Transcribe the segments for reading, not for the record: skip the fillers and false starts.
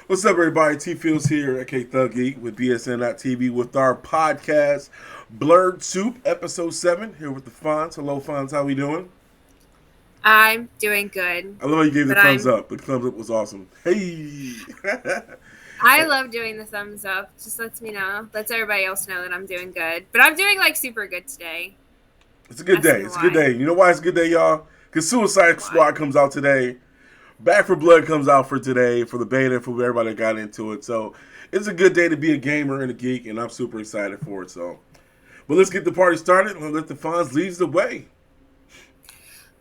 What's up, everybody? T Fields here, aka Thug Geek, with BSN.TV with our podcast, BlerdSoup, episode 7, here with the Fonz. Hello, Fonz. How we doing? I'm doing good, I love how you gave the but thumbs up. The thumbs up was awesome. Hey! I love doing the thumbs up. Just lets me know, lets everybody else know that I'm doing good. But I'm doing like super good today. It's a good day. Asking It's a good why? day. You know why it's a good day, y'all? Because Suicide Why? Squad comes out today. Back for Blood comes out for today, for the beta, for everybody that got into it. So it's a good day to be a gamer and a geek, and I'm super excited for it. So, but let's get the party started and let the Fonz leads the way.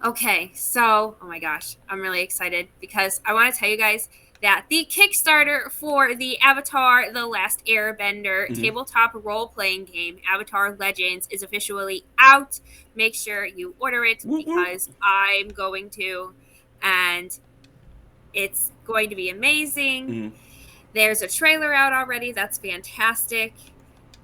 Okay, so oh my gosh, I'm really excited because I want to tell you guys that the Kickstarter for the Avatar: The Last Airbender Mm-hmm. tabletop role-playing game, Avatar Legends, is officially out. Make sure you order it Woo woo. because I'm going to, and it's going to be amazing. Mm-hmm. There's a trailer out already. That's fantastic.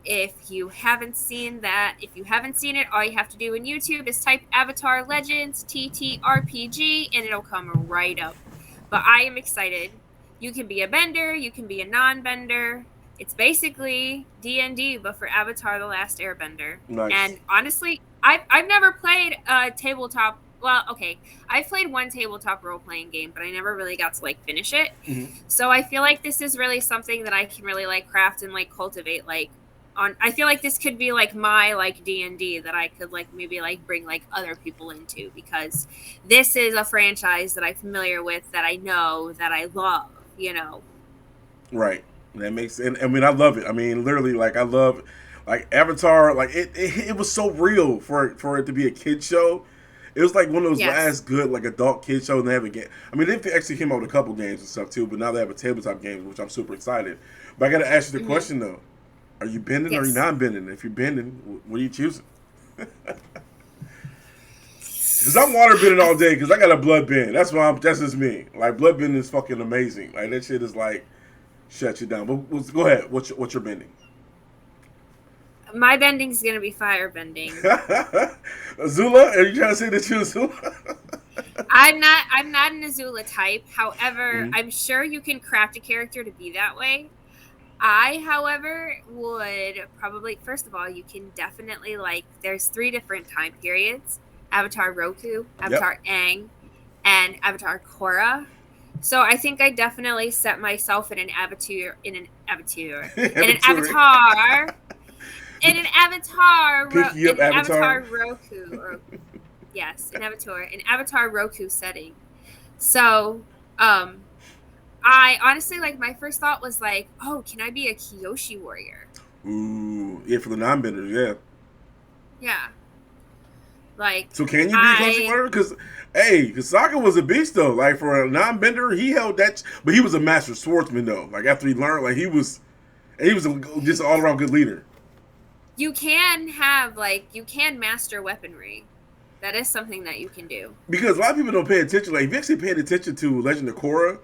If you haven't seen it, all you have to do in YouTube is type Avatar Legends TTRPG and it'll come right up. But I am excited. You can be a bender, you can be a non-bender. It's basically D&D, but for Avatar: The Last Airbender. Nice. And honestly, I've never played a tabletop. Well, okay, I've played one tabletop role-playing game, but I never really got to like finish it. Mm-hmm. So I feel like this is really something that I can really like craft and like cultivate. Like I feel like this could be like my like D&D that I could like maybe like bring like other people into, because this is a franchise that I'm familiar with, that I know, that I love. Right. That makes and I mean I love it. I mean literally like I love like Avatar, like it was so real for it to be a kid show. It was like one of those Yes. last good like adult kid shows, and they have a game. I mean they actually came out with a couple games and stuff too, but now they have a tabletop game, which I'm super excited. But I gotta ask you the question though. Are you bending or are you Yes. not bending? If you're bending, what are you choosing? Because I'm water bending all day because I got a blood bend. That's just me. Like blood bending is fucking amazing. Like that shit is like shut you down. But go ahead. What's your bending? My bending's gonna be fire bending. Azula? Are you trying to say that you're Azula? I'm not an Azula type. However, Mhm. I'm sure you can craft a character to be that way. I, however, would probably, first of all, you can definitely like, there's 3 different time periods: Avatar Roku, Avatar Aang, and Avatar Korra. So I think I definitely set myself in an avatar, in an Picky up Avatar. Roku, or yes, an Avatar Roku setting. So, I honestly, like, my first thought was like, oh, can I be a Kyoshi warrior? Ooh, yeah, for the non-benders, yeah. Yeah. Like, So can you be a Koshi warrior? Because, hey, Sokka was a beast though. Like for a non-bender, he held that, but he was a master swordsman though. Like after he learned, like he was just an all-around good leader. you can master weaponry. That is something that you can do. Because a lot of people don't pay attention. Like if you actually paid attention to Legend of Korra,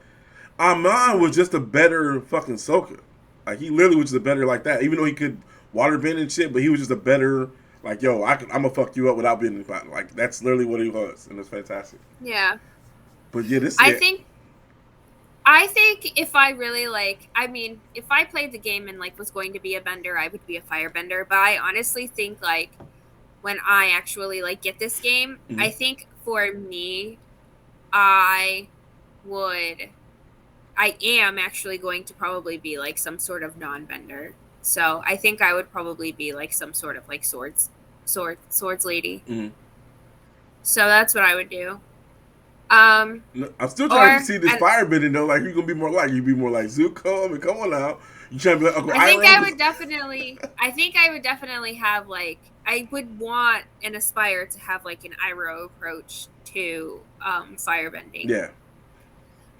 Amon was just a better fucking Sokka. Like he literally was just a better like that. Even though he could water bend and shit, but he was just a better like yo. I'm gonna fuck you up without being like that's literally what he was, and it's fantastic. Yeah. But yeah, this I think if I really if I played the game and like was going to be a bender, I would be a firebender. But I honestly think like when I actually like get this game, I think for me, I am actually going to probably be like some sort of non-bender. So I think I would probably be like some sort of like swords lady. Mm-hmm. So that's what I would do. I'm still trying to see this firebending though. Like you gonna be more like Zuko. I mean, come on now. You trying to be like Uncle I think Iroh? I would definitely have like, I would want and aspire to have like an Iroh approach to firebending. Yeah.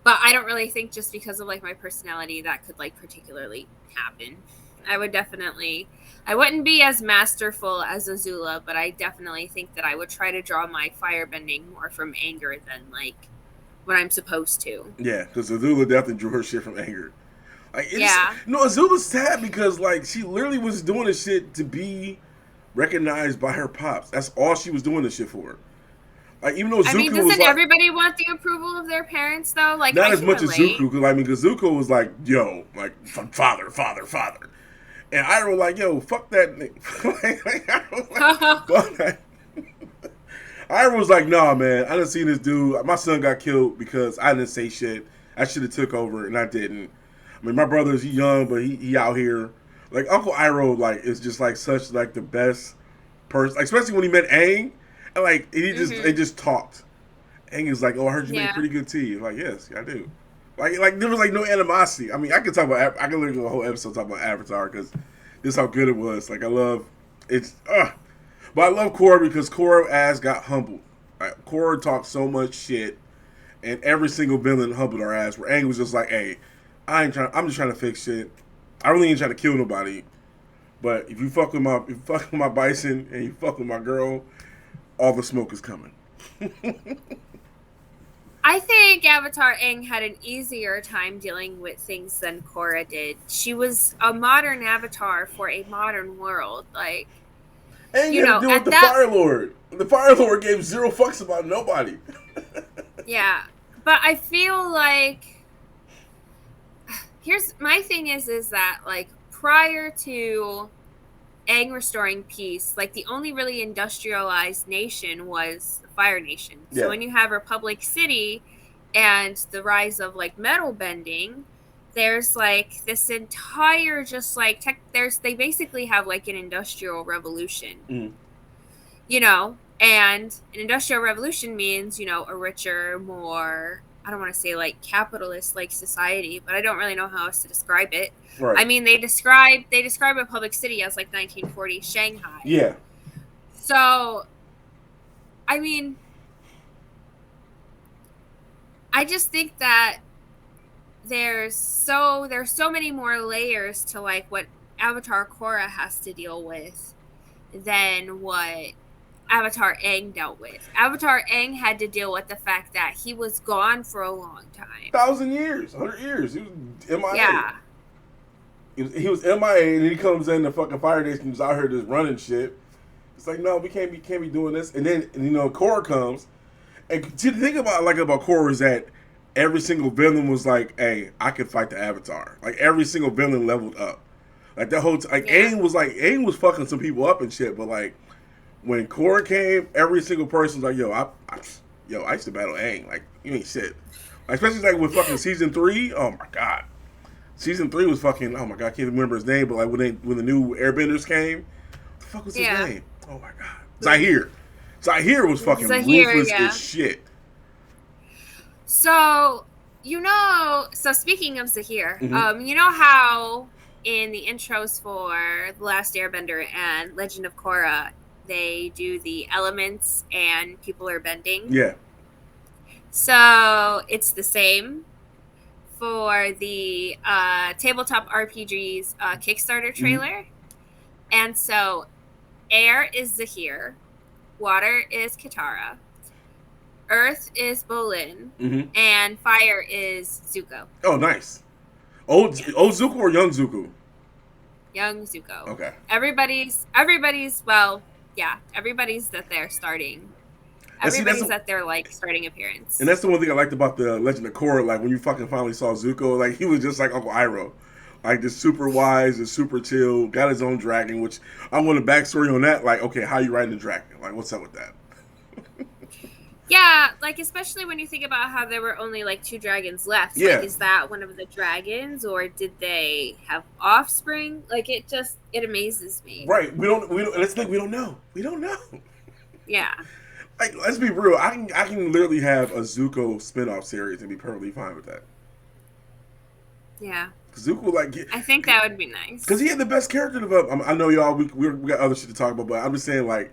But I don't really think, just because of like my personality, that could like particularly happen. I wouldn't be as masterful as Azula, but I definitely think that I would try to draw my firebending more from anger than like what I'm supposed to. Yeah, because Azula definitely drew her shit from anger. Like, Yeah. No, Azula's sad because like she literally was doing this shit to be recognized by her pops. That's all she was doing this shit for. Like, even though I mean, Zuko was doesn't like, everybody want the approval of their parents though? Like, not I as can much as relate. Zuko, because I mean, because Zuko was like, yo, like, father, father, father. And I was like, yo, fuck that nigga. Fuck that. I was like, nah, man, I done seen this dude. My son got killed because I didn't say shit. I should have took over, and I didn't. I mean, my brother's young, but he out here. Like, Uncle Iroh, like, is just, like, such, like, the best person. Like, especially when he met Aang. And, like, they just talked. Aang is like, oh, I heard you make pretty good tea. Like, yes, I do. Like there was, like, no animosity. I mean, I could literally do a whole episode talking about Avatar, because this is how good it was. Like, I love, it's, But I love Korra because Korra ass got humbled. Like, Korra talked so much shit, and every single villain humbled her ass. Where Aang was just like, "Hey, I'm just trying to fix shit. I really ain't trying to kill nobody. But if you fuck with my bison and you fuck with my girl, all the smoke is coming." I think Avatar Aang had an easier time dealing with things than Korra did. She was a modern avatar for a modern world, like. And you had to deal with the Fire Lord. The Fire Lord gave zero fucks about nobody. Yeah. But I feel like here's my thing is that like prior to Aang restoring peace, like the only really industrialized nation was the Fire Nation. So when you have Republic City and the rise of like metal bending, there's like this entire just like they basically have like an industrial revolution, you know, and an industrial revolution means, you know, a richer, more, I don't want to say like capitalist like society, but I don't really know how else to describe it. Right. I mean, they describe Republic City as like 1940 Shanghai. Yeah. So, I mean, I just think that there's so many more layers to like what Avatar Korra has to deal with than what Avatar Aang dealt with. Avatar Aang had to deal with the fact that he was gone for a long time. 1,000 years, 100 years. He was MIA. Yeah. He was MIA, and he comes in, the fucking Fire Nation's out here just running shit. It's like, no, we can't be doing this. And then, you know, Korra comes. And the thing about Korra is that every single villain was like, hey, I can fight the Avatar. Like, every single villain leveled up. Like, that whole Aang was fucking some people up and shit, but like, when Korra came, every single person was like, yo, I used to battle Aang. Like, you ain't shit. Like, especially like with fucking season 3. Oh my god. Season 3 was fucking, oh my god, I can't remember his name, but like when the new airbenders came, what the fuck was his name? Oh my god. Zahir. Zahir was fucking ruthless as shit. So, so speaking of Zahir, you know how in the intros for The Last Airbender and Legend of Korra, they do the elements and people are bending? Yeah. So, it's the same for the Tabletop RPG's Kickstarter trailer. And so, air is Zahir, water is Katara, earth is Bolin, and fire is Zuko. Oh, nice. Old Zuko or young Zuko? Young Zuko. Okay. Everybody's that they're starting. Everybody's that they're like starting appearance. And that's the one thing I liked about the Legend of Korra. Like when you fucking finally saw Zuko, like he was just like Uncle Iroh. Like just super wise and super chill, got his own dragon, which I want a backstory on that. Like, okay, how you riding the dragon? Like, what's up with that? Yeah, like especially when you think about how there were only like 2 dragons left. Yeah. Like, is that one of the dragons, or did they have offspring? Like, it amazes me. Right. We don't. Let's think. We don't know. We don't know. Yeah. Like, let's be real. I can literally have a Zuko spinoff series and be perfectly fine with that. Yeah. Zuko, like, I think that would be nice because he had the best character development. I know y'all. We got other shit to talk about, but I'm just saying, like,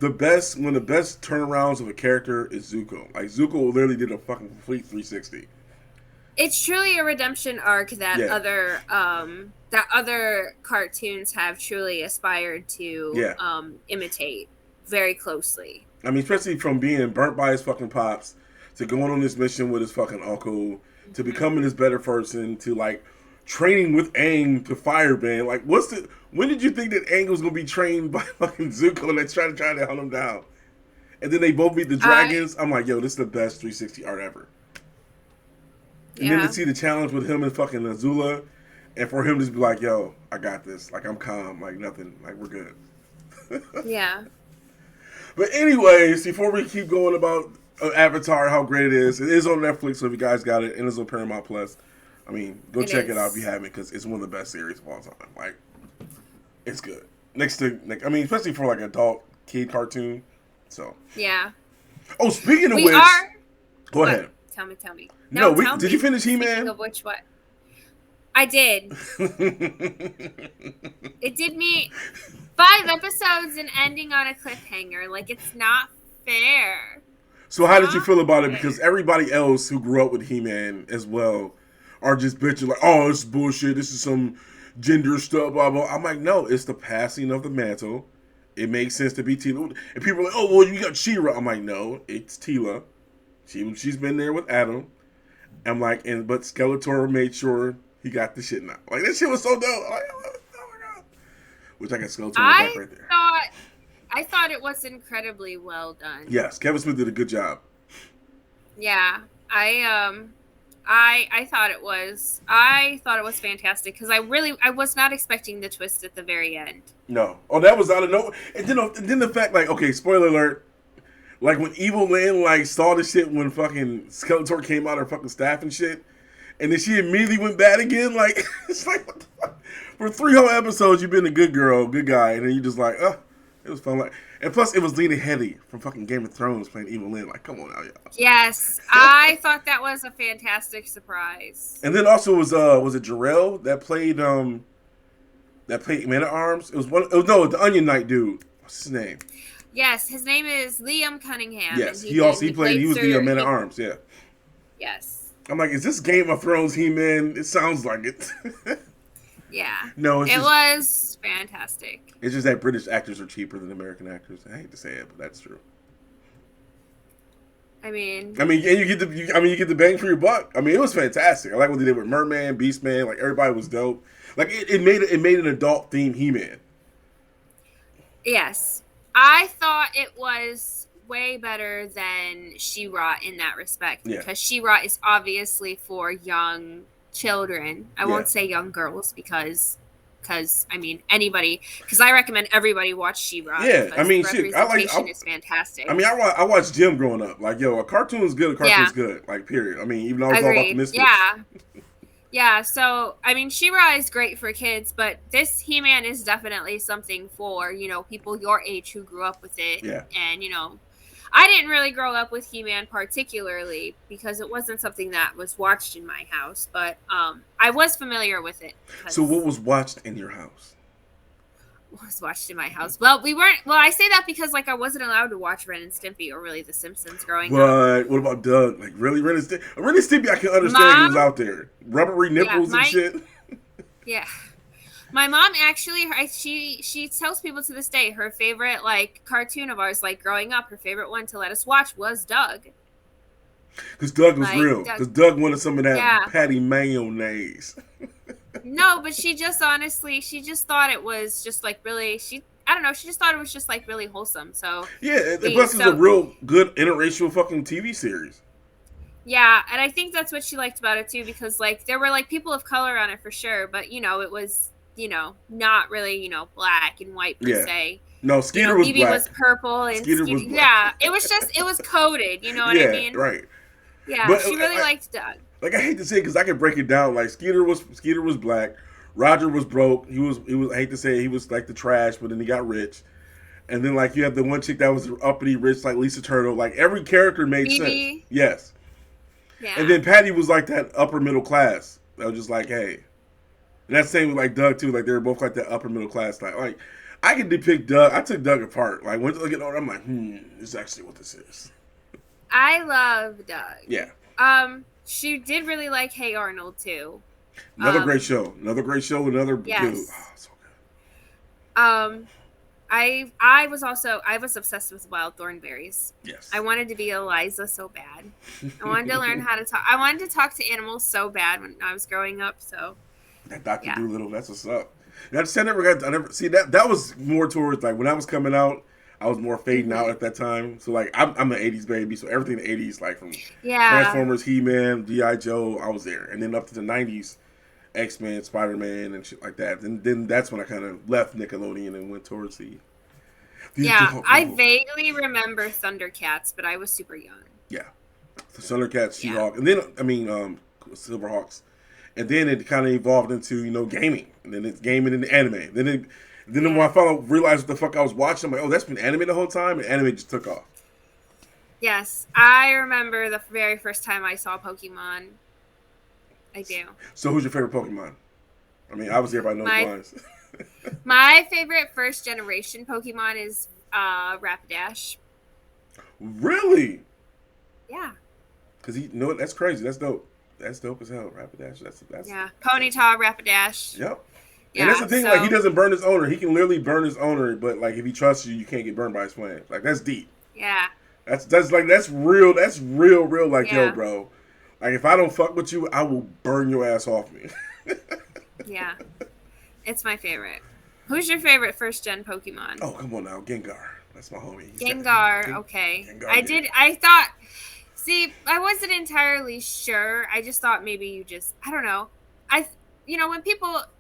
one of the best turnarounds of a character is Zuko. Like, Zuko literally did a fucking complete 360. It's truly a redemption arc that other cartoons have truly aspired to imitate very closely. I mean, especially from being burnt by his fucking pops to going on this mission with his fucking uncle to becoming this better person to like training with Aang to firebend. Like, when did you think that Aang was gonna be trained by fucking Zuko and that's trying to hunt him down? and then they both meet the dragons. I'm like, yo, this is the best 360 art ever. And then to see the challenge with him and fucking Azula, and for him to just be like, yo, I got this. Like, I'm calm. Like, nothing. Like, we're good. Yeah. But anyways, before we keep going about Avatar, how great it is on Netflix, so if you guys got it, and it's on Paramount Plus. I mean, go check it out if you haven't, because it's one of the best series of all time. Like, it's good. Next to, like, I mean, especially for like adult kid cartoon. So. Yeah. Oh, speaking of go ahead. Tell me. No, did you finish He-Man? Speaking of which, what? I did. It did me 5 episodes and ending on a cliffhanger. Like, it's not fair. So how did you feel about it? Because everybody else who grew up with He-Man as well are just bitching like, oh, this is bullshit. This is some gender stuff, blah, blah. I'm like, no, it's the passing of the mantle. It makes sense to be Tila. And people are like, oh, well, you got She-Ra. I'm like, no, it's Tila. She's been there with Adam. I'm like, but Skeletor made sure he got the shit now. Like, that shit was so dope. I'm like, oh my God. Which I got Skeletor right there. I thought it was incredibly well done. Yes, Kevin Smith did a good job. Yeah, I thought it was. I thought it was fantastic because I was not expecting the twist at the very end. No, that was out of nowhere. And then the fact, like, okay, spoiler alert. Like when Evil Lynn like saw the shit when fucking Skeletor came out of her fucking staff and shit, and then she immediately went bad again. Like it's like what the fuck? For 3 whole episodes you've been a good girl, good guy, and then you just like, it was fun. Like, and plus it was Lena Headey from fucking Game of Thrones playing Evil Lynn. Like, come on now, y'all. Yes, I thought that was a fantastic surprise. And then also was it Jarrell that played Man at Arms? It was the Onion Knight dude. What's his name? Yes, his name is Liam Cunningham. Yes, he was the Man at Arms. Yeah. Yes. I'm like, is this Game of Thrones He-Man? It sounds like it. Yeah. No, it was fantastic. It's just that British actors are cheaper than American actors. I hate to say it, but that's true. I mean, and you get the bang for your buck. I mean, it was fantastic. I like what they did with Merman, Beastman. Like everybody was dope. Like it made an adult themed He-Man. Yes. I thought it was way better than She-Ra in that respect because She-Ra is obviously for young children. I won't say young girls because I mean anybody. Because I recommend everybody watch She-Ra. Yeah, I mean, representation is fantastic. I mean, I watched Jim growing up. Like, yo, a cartoon is good. A cartoon's good. Like, period. I mean, even though I was all about the Misfits. Yeah. Yeah, so, I mean, She-Ra is great for kids, but this He-Man is definitely something for, people your age who grew up with it. Yeah. And, I didn't really grow up with He-Man particularly because it wasn't something that was watched in my house, but I was familiar with it. So what was watched in your house? Was watched in my house. Well, I say that because, like, I wasn't allowed to watch Ren and Stimpy or really The Simpsons growing up. But what about Doug? Like, really, Ren and Stimpy? Ren and Stimpy, I can understand he was out there. Rubbery nipples and shit. Yeah. My mom actually, she tells people to this day, her favorite, like, cartoon of ours, like, growing up, her favorite one to let us watch was Doug. Because Doug was real. Because Doug wanted some of that patty mayonnaise. No, but she just thought it was just like really, I don't know, she just thought it was just like really wholesome. So yeah, plus it's a real good interracial fucking TV series. Yeah, and I think that's what she liked about it too, because like there were like people of color on it for sure, but it was not really black and white per se. No, Skeeter was Evie black. was purple and Skeeter was black. Yeah, it was coded. You know what I mean? Right. Yeah, but she really liked Doug. Like I hate to say it because I can break it down. Like Skeeter was black. Roger was broke. He was. I hate to say it, he was like the trash, but then he got rich. And then like you have the one chick that was uppity rich, like Lisa Turtle. Like every character made sense. Yes. Yeah. And then Patty was like that upper middle class. That was just like, hey. And that's the same with like Doug too. Like they were both like that upper middle class style. Like I can depict Doug. I took Doug apart. Like once I look at it, I'm like, this is actually what this is. I love Doug. Yeah. She did really like Hey Arnold too. Another great show. Another great show. Another dude. Oh, so good. I was obsessed with wild thornberries. Yes. I wanted to be Eliza so bad. I wanted to learn how to talk. I wanted to talk to animals so bad when I was growing up. So. That Dr. Doolittle, that's what's up. I never see that was more towards like when I was coming out. I was more fading out at that time. So like I'm an '80s baby, so everything in the '80s, like from Yeah. Transformers, He-Man, G.I. Joe, I was there, and then up to the '90s, X-Men, Spider-Man, and shit like that. Then that's when I kind of left Nickelodeon and went towards the Yeah, I vaguely remember Thundercats, but I was super young. Yeah, the Thundercats, She-Hulk, and then Silverhawks, and then it kind of evolved into gaming, and then it's gaming into anime. Then when I finally realized what the fuck I was watching, I'm like, oh, that's been anime the whole time, and anime just took off. Yes, I remember the very first time I saw Pokemon. I do. So who's your favorite Pokemon? I mean, obviously everybody knows mine. My favorite first generation Pokemon is Rapidash. Really? Yeah. Because that's crazy. That's dope. That's dope as hell. Rapidash. That's Ponyta, Rapidash. Yep. Yeah, and that's the thing. Like, he doesn't burn his owner. He can literally burn his owner, but like if he trusts you, you can't get burned by his flame. Like, that's deep. Yeah. That's real. That's real. Like, yo, bro. Like, if I don't fuck with you, I will burn your ass off me. Yeah. It's my favorite. Who's your favorite first gen Pokemon? Oh, come on now, Gengar. That's my homie. Gengar. Okay. Gengar, I thought. See, I wasn't entirely sure. I just thought maybe you just. I don't know. When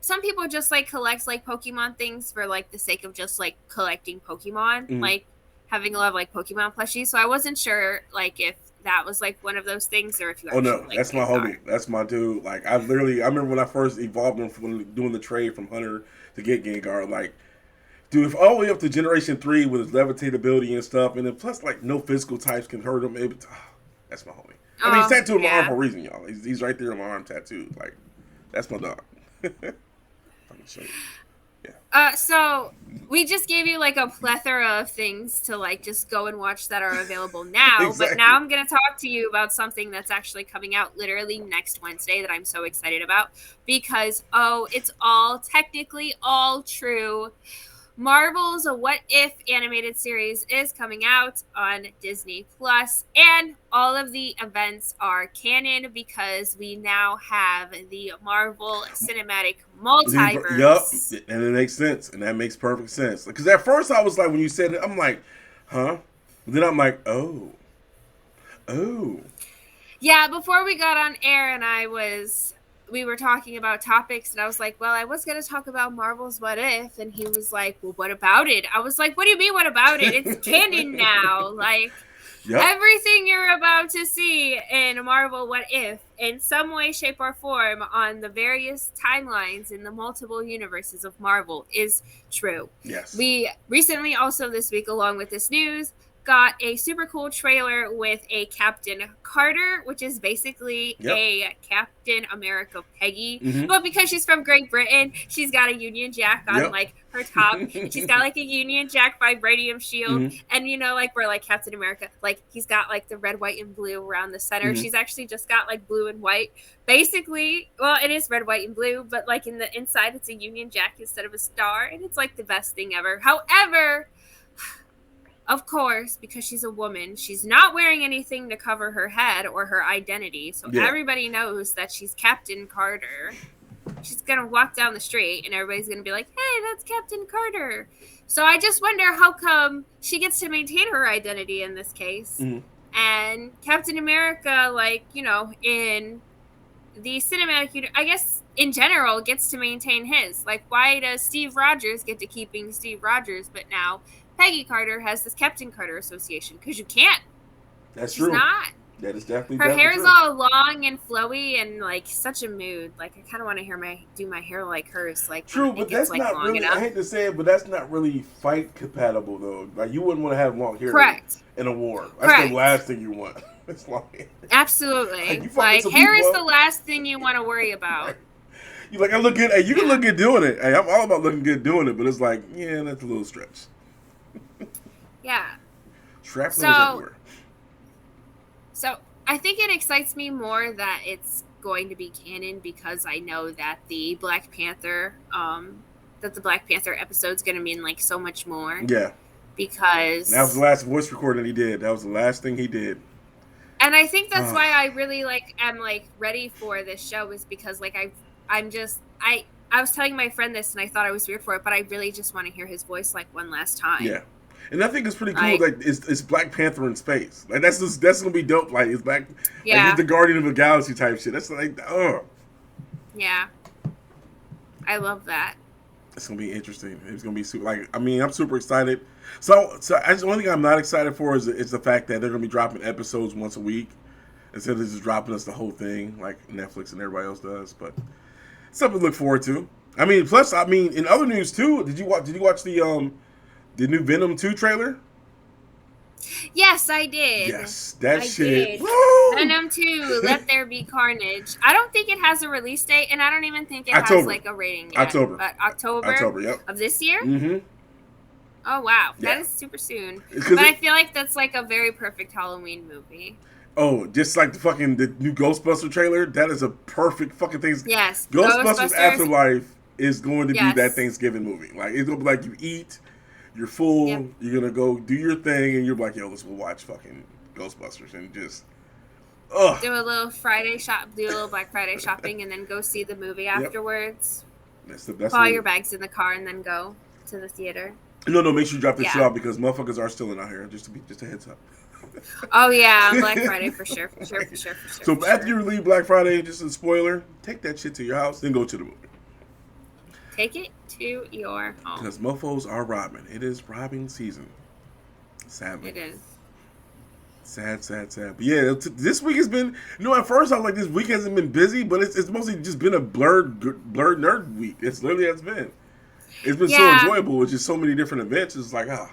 some people just like collect like Pokemon things for like the sake of just like collecting Pokemon, like having a lot of like Pokemon plushies. So I wasn't sure like if that was like one of those things or if you. Oh no, that's my homie. That's my dude. Like I remember when I first evolved him from doing the trade from Hunter to get Gengar. Like, dude, if all the way up to Generation 3 with his levitatability and stuff, and then plus like no physical types can hurt him. That's my homie. I mean, he's tattooed on my arm for a reason, y'all. He's right there on my arm tattooed. Like, that's my dog. I'm gonna show you. Yeah. So we just gave you like a plethora of things to like just go and watch that are available now. Exactly. But now I'm gonna talk to you about something that's actually coming out literally next Wednesday that I'm so excited about because it's technically all true. Marvel's a What If animated series is coming out on Disney Plus, and all of the events are canon because we now have the Marvel Cinematic Multiverse. Yup, and it makes sense, and that makes perfect sense. Because at first I was like, when you said it, I'm like, huh? But then I'm like, oh. Yeah, before we got on air, and we were talking about topics, and I was like, well, I was going to talk about Marvel's What If, and he was like, well, what about it? I was like, what do you mean, what about it? It's canon now. Like, everything you're about to see in Marvel What If, in some way, shape, or form, on the various timelines in the multiple universes of Marvel is true. Yes. We recently, also this week, along with this news, got a super cool trailer with a Captain Carter, which is basically a Captain America Peggy. Mm-hmm. But because she's from Great Britain, she's got a Union Jack on like her top. And she's got like a Union Jack vibranium shield. Mm-hmm. And like we're like Captain America, like he's got like the red, white, and blue around the center. Mm-hmm. She's actually just got like blue and white. Basically, well, it is red, white, and blue, but like in the inside, it's a Union Jack instead of a star. And it's like the best thing ever. However, of course, because she's a woman, she's not wearing anything to cover her head or her identity. So everybody knows that she's Captain Carter. She's going to walk down the street and everybody's going to be like, hey, that's Captain Carter. So I just wonder how come she gets to maintain her identity in this case. Mm-hmm. And Captain America, like, in the cinematic, I guess in general, gets to maintain his. Like, why does Steve Rogers get to keep being Steve Rogers, but now Peggy Carter has this Captain Carter association? Because you can't. That's She's true. Not. That is definitely Her hair's true. all long and flowy and like such a mood. Like I kind of want to do my hair like hers. Like true, but that's not really. Enough. I hate to say it, but that's not really fight compatible though. Like you wouldn't want to have long hair. Correct. In a war. That's the last thing you want. It's long hair. Absolutely. Like hair is the last thing you want to worry about. You like I look good. Hey, you can look good doing it. Hey, I'm all about looking good doing it, but it's like that's a little stretch. Yeah. Shrapnel everywhere. So I think it excites me more that it's going to be canon because I know that the Black Panther episode's going to mean like so much more. Yeah. Because that was the last voice recording he did. That was the last thing he did. And I think that's why I really am ready for this show is because I was telling my friend this and I thought I was weird for it, but I really just want to hear his voice one last time. Yeah. And I think it's pretty cool. Right. Like it's Black Panther in space. Like that's gonna be dope. Like it's like Yeah. he's the Guardian of the Galaxy type shit. That's like Yeah. I love that. It's gonna be interesting. It's gonna be super. Like I mean, I'm super excited. So one thing I'm not excited for is the fact that they're gonna be dropping episodes once a week instead of just dropping us the whole thing like Netflix and everybody else does. But something to look forward to. I mean, plus in other news too. Did you watch the new Venom 2 trailer? Yes, I did. Yes, that I shit. did. Woo! Venom 2, Let There Be Carnage. I don't think it has a release date, and I don't even think it October. has like a rating yet. But October, yep. Of this year? Mm-hmm. Oh, wow. Yeah. That is super soon. But I feel like that's like a very perfect Halloween movie. Oh, just like the new Ghostbuster trailer. That is a perfect fucking thing. Yes. Ghostbusters Afterlife is going to be Yes. that Thanksgiving movie. Like it's gonna be like you eat, you're full, Yep. you're gonna go do your thing, and you're like, yo, let's go watch fucking Ghostbusters and just do a little Black Friday shopping, and then go see the movie afterwards. That's the best. Put your bags in the car and then go to the theater. No, make sure you drop this shit off because motherfuckers are stealing out here. Just a heads up. Oh yeah, Black Friday for sure. So after you leave Black Friday, just a spoiler, take that shit to your house, then go to the movie. Take it to your home. Because mofos are robbing. It is robbing season. Sadly. It is. Sad. But yeah, this week has been, at first I was like, this week hasn't been busy, but it's mostly just been a blurred nerd week. It's literally has been. It's been so enjoyable with just so many different events. It's like, I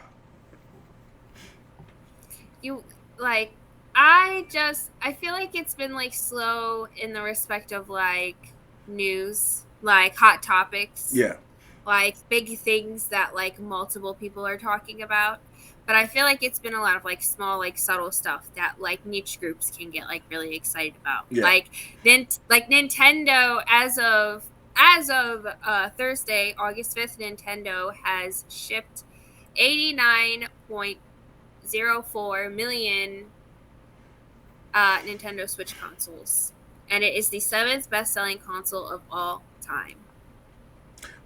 feel like it's been like slow in the respect of like news, like hot topics. Yeah. Like big things that like multiple people are talking about. But I feel like it's been a lot of like small, like subtle stuff that like niche groups can get like really excited about. Yeah. Like Nintendo, as of Thursday, August 5th, Nintendo has shipped 89.04 million Nintendo Switch consoles, and it is the 7th best-selling console of all time.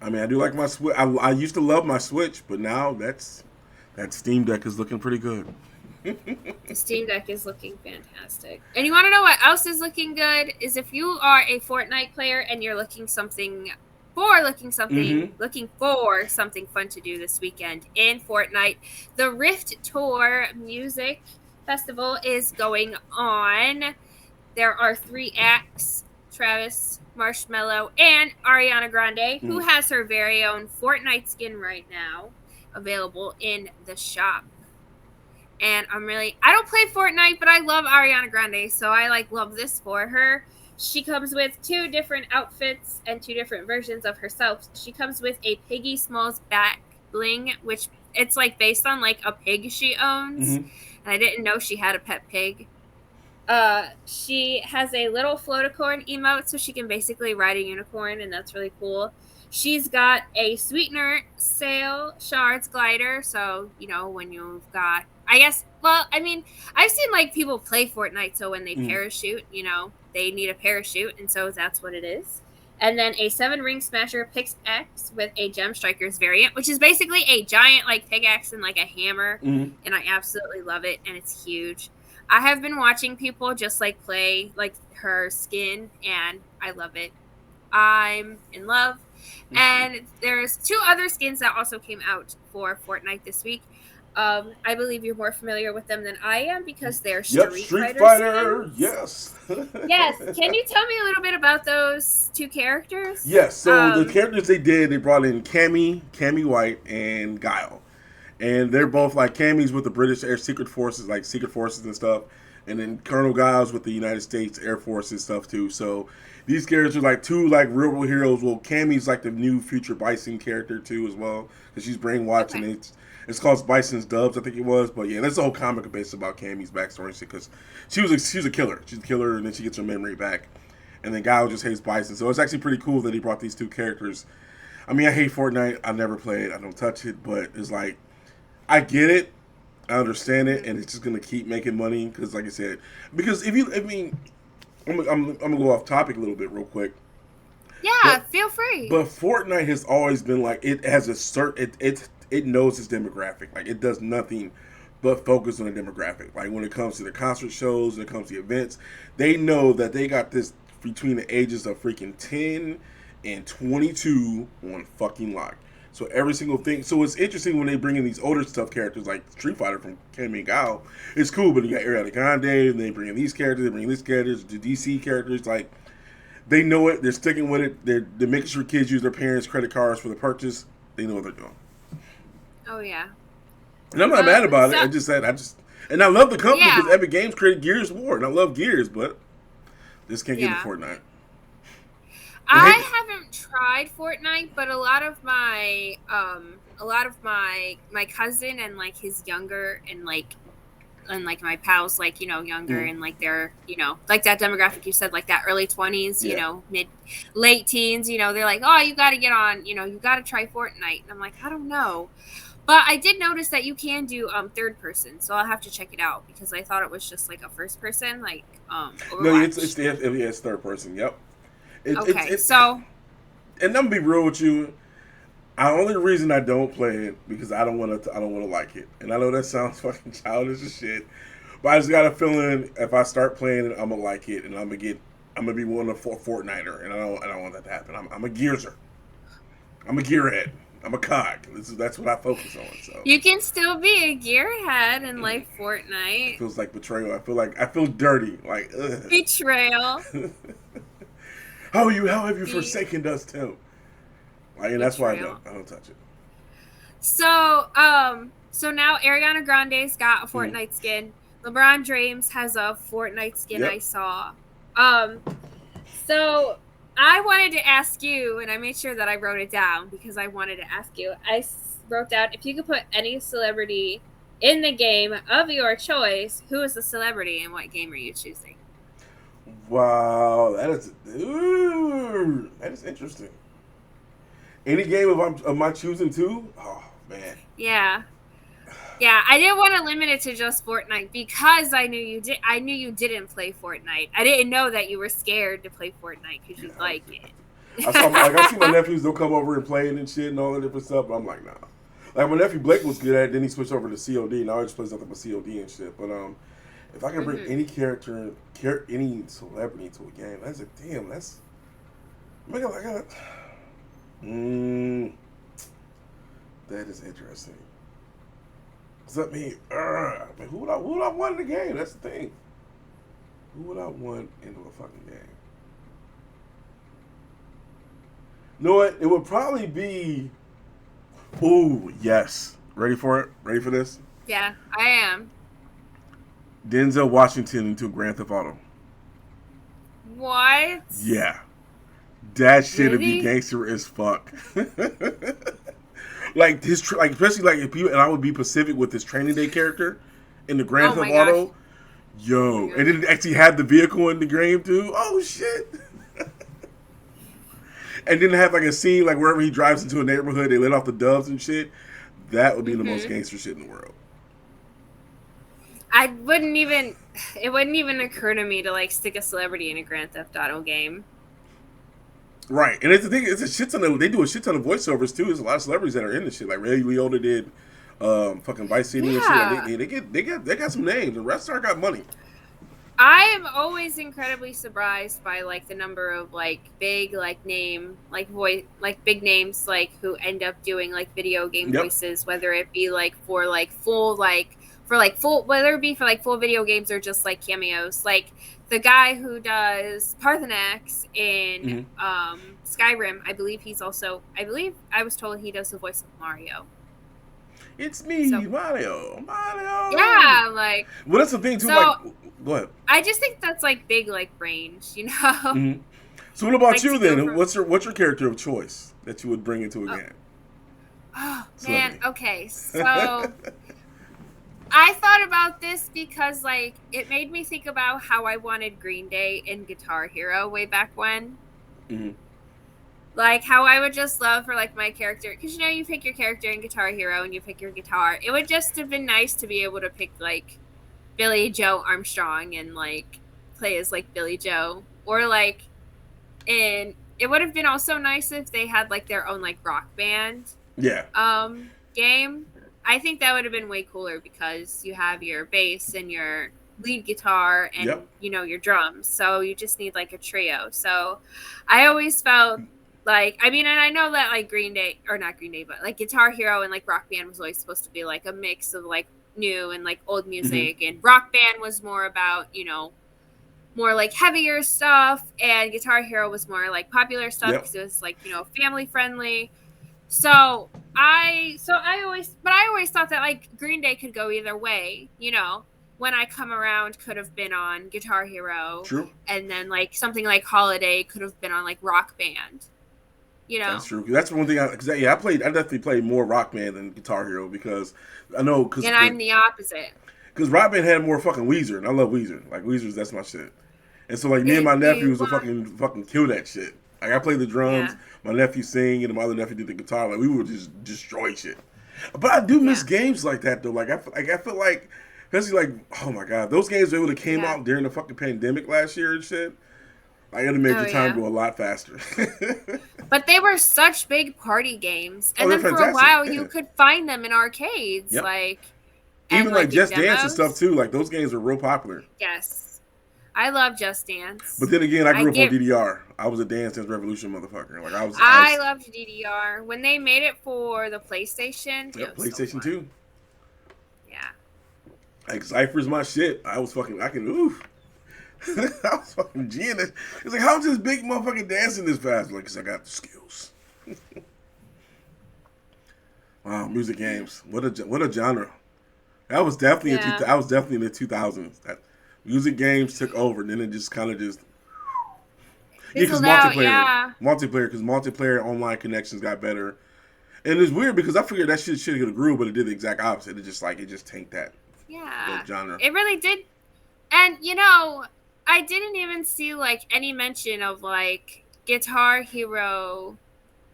I mean, I do like my Switch. I used to love my Switch, but now that Steam Deck is looking pretty good. The Steam Deck is looking fantastic. And you want to know what else is looking good? Is if you are a Fortnite player and you're looking for something fun to do this weekend in Fortnite, the Rift Tour Music Festival is going on. There are 3 acts: Travis, Marshmello, and Ariana Grande, who has her very own Fortnite skin right now available in the shop. And I don't play Fortnite, but I love Ariana Grande, so I love this for her. She comes with 2 different outfits and 2 different versions of herself. She comes with a Piggy Smalls back bling, which it's like based on like a pig she owns. And I didn't know she had a pet pig. She has a little floaticorn emote, so she can basically ride a unicorn, and that's really cool. She's got a sweetener sail shards glider, so when you've got, I've seen like people play Fortnite, so when they parachute, they need a parachute, and so that's what it is. And then a 7-ring smasher pickaxe with a gem strikers variant, which is basically a giant like pickaxe and like a hammer, and I absolutely love it, and it's huge. I have been watching people just like play like her skin, and I love it. I'm in love. And there's 2 other skins that also came out for Fortnite this week. I believe you're more familiar with them than I am because they're Street Fighter skins. Yes. Yes. Can you tell me a little bit about those 2 characters? Yes. So the characters they brought in Cammy White, and Guile. And they're both like Cammy's with the British Air Secret Forces, like Secret Forces and stuff. And then Colonel Giles with the United States Air Force and stuff too. So these characters are like 2 like real world heroes. Well, Cammy's like the new future Bison character too as well, because she's brainwashed, and it's called Bison's Dubs, I think it was. But yeah, that's the whole comic based about Cammy's backstory and shit, because she was a killer. She's a killer, and then she gets her memory back. And then Guile just hates Bison. So it's actually pretty cool that he brought these 2 characters. I mean, I hate Fortnite. I never play it. I don't touch it. But it's like, I get it, I understand it, and it's just gonna keep making money because, like I said, because I'm gonna go off topic a little bit real quick. Yeah, feel free. But Fortnite has always been like, it has a certain, it knows its demographic. Like it does nothing but focus on the demographic. Like when it comes to the concert shows, when it comes to the events, they know that they got this between the ages of freaking 10 and 22 on fucking lock. So every single thing. So it's interesting when they bring in these older stuff characters like Street Fighter from Kami Gao. It's cool, but you got Ariana Grande, and they bring in these characters, they bring in these characters, the DC characters. Like they know it. They're sticking with it. They're making sure kids use their parents' credit cards for the purchase. They know what they're doing. Oh yeah. And I'm not mad about it. And I love the company because Epic Games created Gears of War, and I love Gears, but this can't get into Fortnite. I haven't tried Fortnite, but a lot of my my cousin and like his younger and like my pals like younger and like they're like that demographic you said, like that early 20s, late teens, they're like, oh, you got to get on, you got to try Fortnite, and I'm like, I don't know. But I did notice that you can do third person, so I'll have to check it out because I thought it was just like a first person, like Overwatch. No, it's third person. Yep. So. And I'm gonna be real with you. The only reason I don't play it because I don't want to like it, and I know that sounds fucking childish as shit, but I just got a feeling if I start playing it, I'm gonna like it, and I'm gonna be one of Fortniter, and I don't want that to happen. I'm a Gearser. I'm a gearhead. I'm a cog. That's what I focus on. So you can still be a gearhead and like Fortnite. It feels like betrayal. I feel dirty. Like ugh. Betrayal. How have you forsaken us, Tim? Like, and that's why I don't touch it. So now Ariana Grande's got a Fortnite skin. LeBron James has a Fortnite skin. I saw. So I wanted to ask you, and I made sure that I wrote it down because I wanted to ask you. I wrote down, if you could put any celebrity in the game of your choice, who is the celebrity and what game are you choosing? Wow, that is interesting. Any game of my choosing too? Oh man. Yeah, I didn't want to limit it to just Fortnite because I knew you did. I knew you didn't play Fortnite. I didn't know that you were scared to play Fortnite because you like it. I see my nephews. They'll come over and play it and shit and all that different stuff. But I'm like, nah. Like my nephew Blake was good at it. Then he switched over to COD. Now he just plays nothing but COD and shit. But if I can bring any character, any celebrity to a game, that's that is interesting. What's that mean? Who would I want in the game? That's the thing. Who would I want into a fucking game? You know what? It would probably be. Ooh, yes. Ready for it? Ready for this? Yeah, I am. Denzel Washington into Grand Theft Auto. What? Yeah. That shit would be gangster as fuck. Like especially like if and I would be Pacific with this Training Day character in the Grand Theft Auto. Gosh. Yo, and then actually had the vehicle in the game too. Oh shit. And then have like a scene like wherever he drives into a neighborhood, they let off the doves and shit. That would be the most gangster shit in the world. It wouldn't even occur to me to like stick a celebrity in a Grand Theft Auto game. Right, and it's the thing. It's a shit ton of. They do a shit ton of voiceovers too. There's a lot of celebrities that are in this shit. Like Ray Liotta did, fucking Vice City and shit. Like, they got some names. And Rockstar got money. I am always incredibly surprised by like the number of like big like name like voice like big names like who end up doing like video game voices, whether it be like for full whether it be for like full video games or just like cameos. Like the guy who does Parthenax in Skyrim, I believe I was told he does the voice of Mario. It's me, Mario. Yeah, like. Well, that's the thing too. Like, go ahead. I just think that's like big, like range, you know. Mm-hmm. So what about you then? What's your character of choice that you would bring into a game? Oh man, okay, so. I thought about this because, like, it made me think about how I wanted Green Day in Guitar Hero way back when. Mm-hmm. Like, how I would just love for, like, my character. Because, you pick your character in Guitar Hero and you pick your guitar. It would just have been nice to be able to pick, like, Billy Joe Armstrong and, like, play as, like, Billy Joe. Or, like, it would have been also nice if they had, like, their own, like, rock band. Yeah. game, I think that would have been way cooler because you have your bass and your lead guitar and Yep. your drums. So you just need like a trio. So I always felt like, I mean, and I know that like Green Day, or not Green Day, but like Guitar Hero and like Rock Band was always supposed to be like a mix of like new and like old music, and Rock Band was more about, more like heavier stuff, and Guitar Hero was more like popular stuff because it was like, family friendly. So I always thought that like Green Day could go either way, When I Come Around could have been on Guitar Hero. True. And then like something like Holiday could have been on like Rock Band. That's true. That's one thing. I definitely played more Rock Band than Guitar Hero because I know. And I'm the opposite. Because Rock Band had more fucking Weezer, and I love Weezer. Like Weezer's, that's my shit. And so like me and my nephews would fucking kill that shit. Like I played the drums, my nephew sing, and my other nephew did the guitar. Like we would just destroy shit. But I do miss games like that though. Like I feel like, especially like, oh my god, those games that would have came out during the fucking pandemic last year and shit. Like it'd have made the time go a lot faster. But they were such big party games, and then for a while you could find them in arcades, like even like Just Dance and stuff too. Like those games were real popular. Yes, I love Just Dance. But then again, I grew up on DDR. I was a Dance Dance Revolution motherfucker. Like I loved DDR when they made it for the PlayStation. Yep, PlayStation 2. Yeah. Like Cypher's my shit. I was fucking I was fucking G'ing it. It's like, how's this big motherfucking dancing this fast? Like, 'cause I got the skills. Wow, music games. What a genre. That was definitely in the 2000s. That music games took over, and then it just kind of just. Yeah, because multiplayer, because multiplayer online connections got better, and it's weird because I figured that shit should have grew, but it did the exact opposite. It just tanked that. Yeah, genre. It really did, and I didn't even see like any mention of like Guitar Hero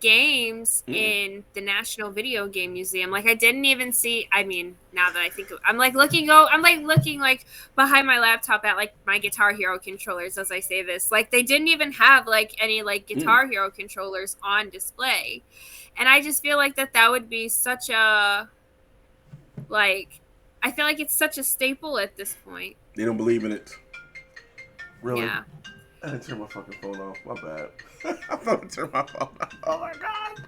games in the National Video Game Museum. Like I didn't even see. I mean, now that I think, I'm looking like behind my laptop at like my Guitar Hero controllers as I say this. Like they didn't even have like any like Guitar Hero controllers on display, and I just feel like that would be such a like. I feel like it's such a staple at this point. They don't believe in it. Really? Yeah. I didn't turn my fucking phone off. My bad. I thought I turned my phone off. Oh my god.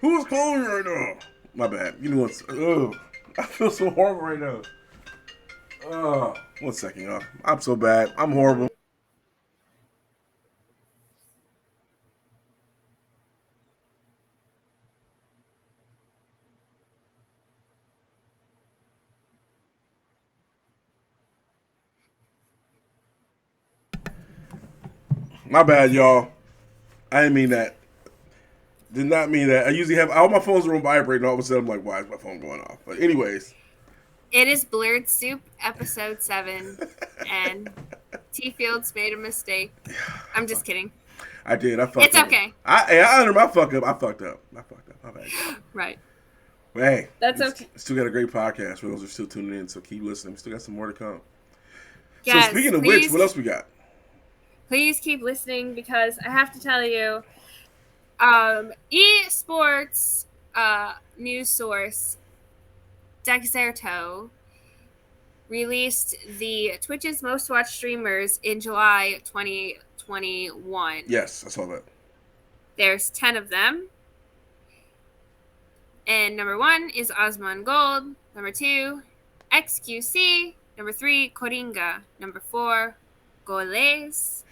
Who's calling me right now? My bad. You know what's... Ugh. I feel so horrible right now. 1 second, y'all. I'm so bad. I'm horrible. My bad, y'all. I didn't mean that. Did not mean that. I usually have all my phones are on vibrate, and all of a sudden I'm like, why is my phone going off? But anyways. It is BlerdSoup episode 7, and T Fields made a mistake. I'm just kidding. I did. I fucked up. It's okay. I under my fuck up. I fucked up. My bad. Right. But hey. That's okay. Still got a great podcast for those who are still tuning in, so keep listening. We still got some more to come. Yes, so speaking of which, what else we got? Please keep listening because I have to tell you, esports news source Dexerto released the Twitch's most watched streamers in July 2021. Yes, I saw that. There's 10 of them. And number 1 is Osman Gold. Number 2, XQC. Number 3, Coringa. Number 4, Goles.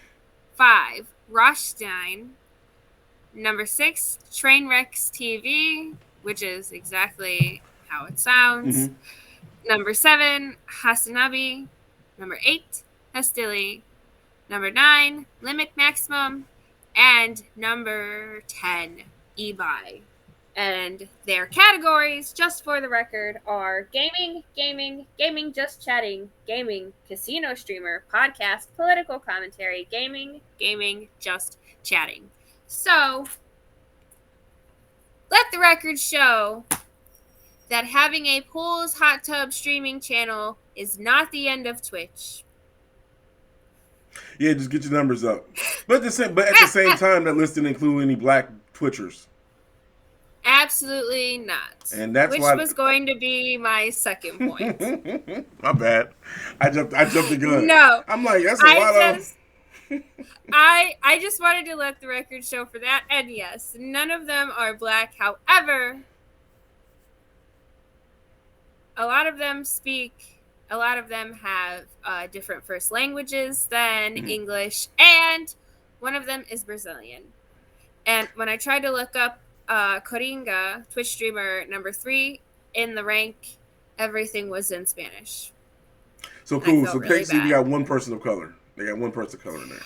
5, Rothstein. Number 6, Trainwrecks TV, which is exactly how it sounds. Number 7, Hasanabi. Number 8, Hastili. Number 9, Limit Maximum. And number 10, Ebuy. And their categories, just for the record, are gaming, just chatting, gaming, casino streamer, podcast, political commentary, gaming, just chatting. So, let the record show that having a pools hot tub streaming channel is not the end of Twitch. Yeah, just get your numbers up. But at the same time, that list didn't include any black Twitchers. Absolutely not. And that's which why was going to be my second point. My bad. I jumped the gun. No. I'm like, that's a lot of I just wanted to let the record show for that. And yes, none of them are black. However, a lot of them have different first languages than English, and one of them is Brazilian. And when I tried to look up Coringa, Twitch streamer number 3 in the rank, everything was in Spanish. So cool. So basically, we got one person of color. They got one person of color in there.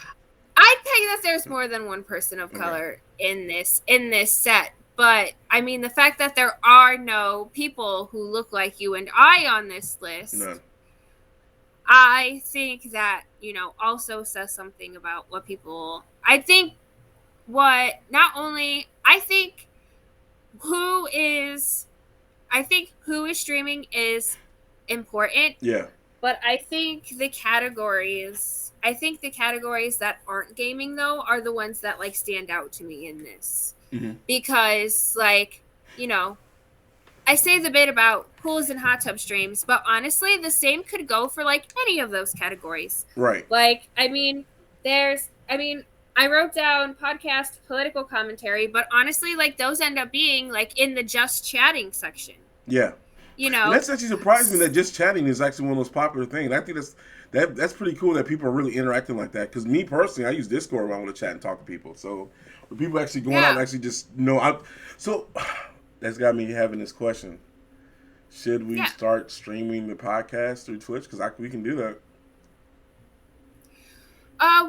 I'd peg that there's more than one person of color in this set. But, I mean, the fact that there are no people who look like you and I on this list, I think that, you know, also says something about what people... I think who is streaming is important. Yeah. But I think the categories that aren't gaming, though, are the ones that, like, stand out to me in this. Mm-hmm. Because, like, you know, I say the bit about pools and hot tub streams, but honestly, the same could go for, like, any of those categories. Right. Like, I wrote down podcast, political commentary, but honestly, like, those end up being, like, in the just chatting section. Yeah. You know, and that's actually surprised me that just chatting is actually one of those popular things. I think that's pretty cool that people are really interacting like that. Because me personally, I use Discord when I want to chat and talk to people. So when people actually going out and actually just know, so that's got me having this question: should we start streaming the podcast through Twitch? Because we can do that.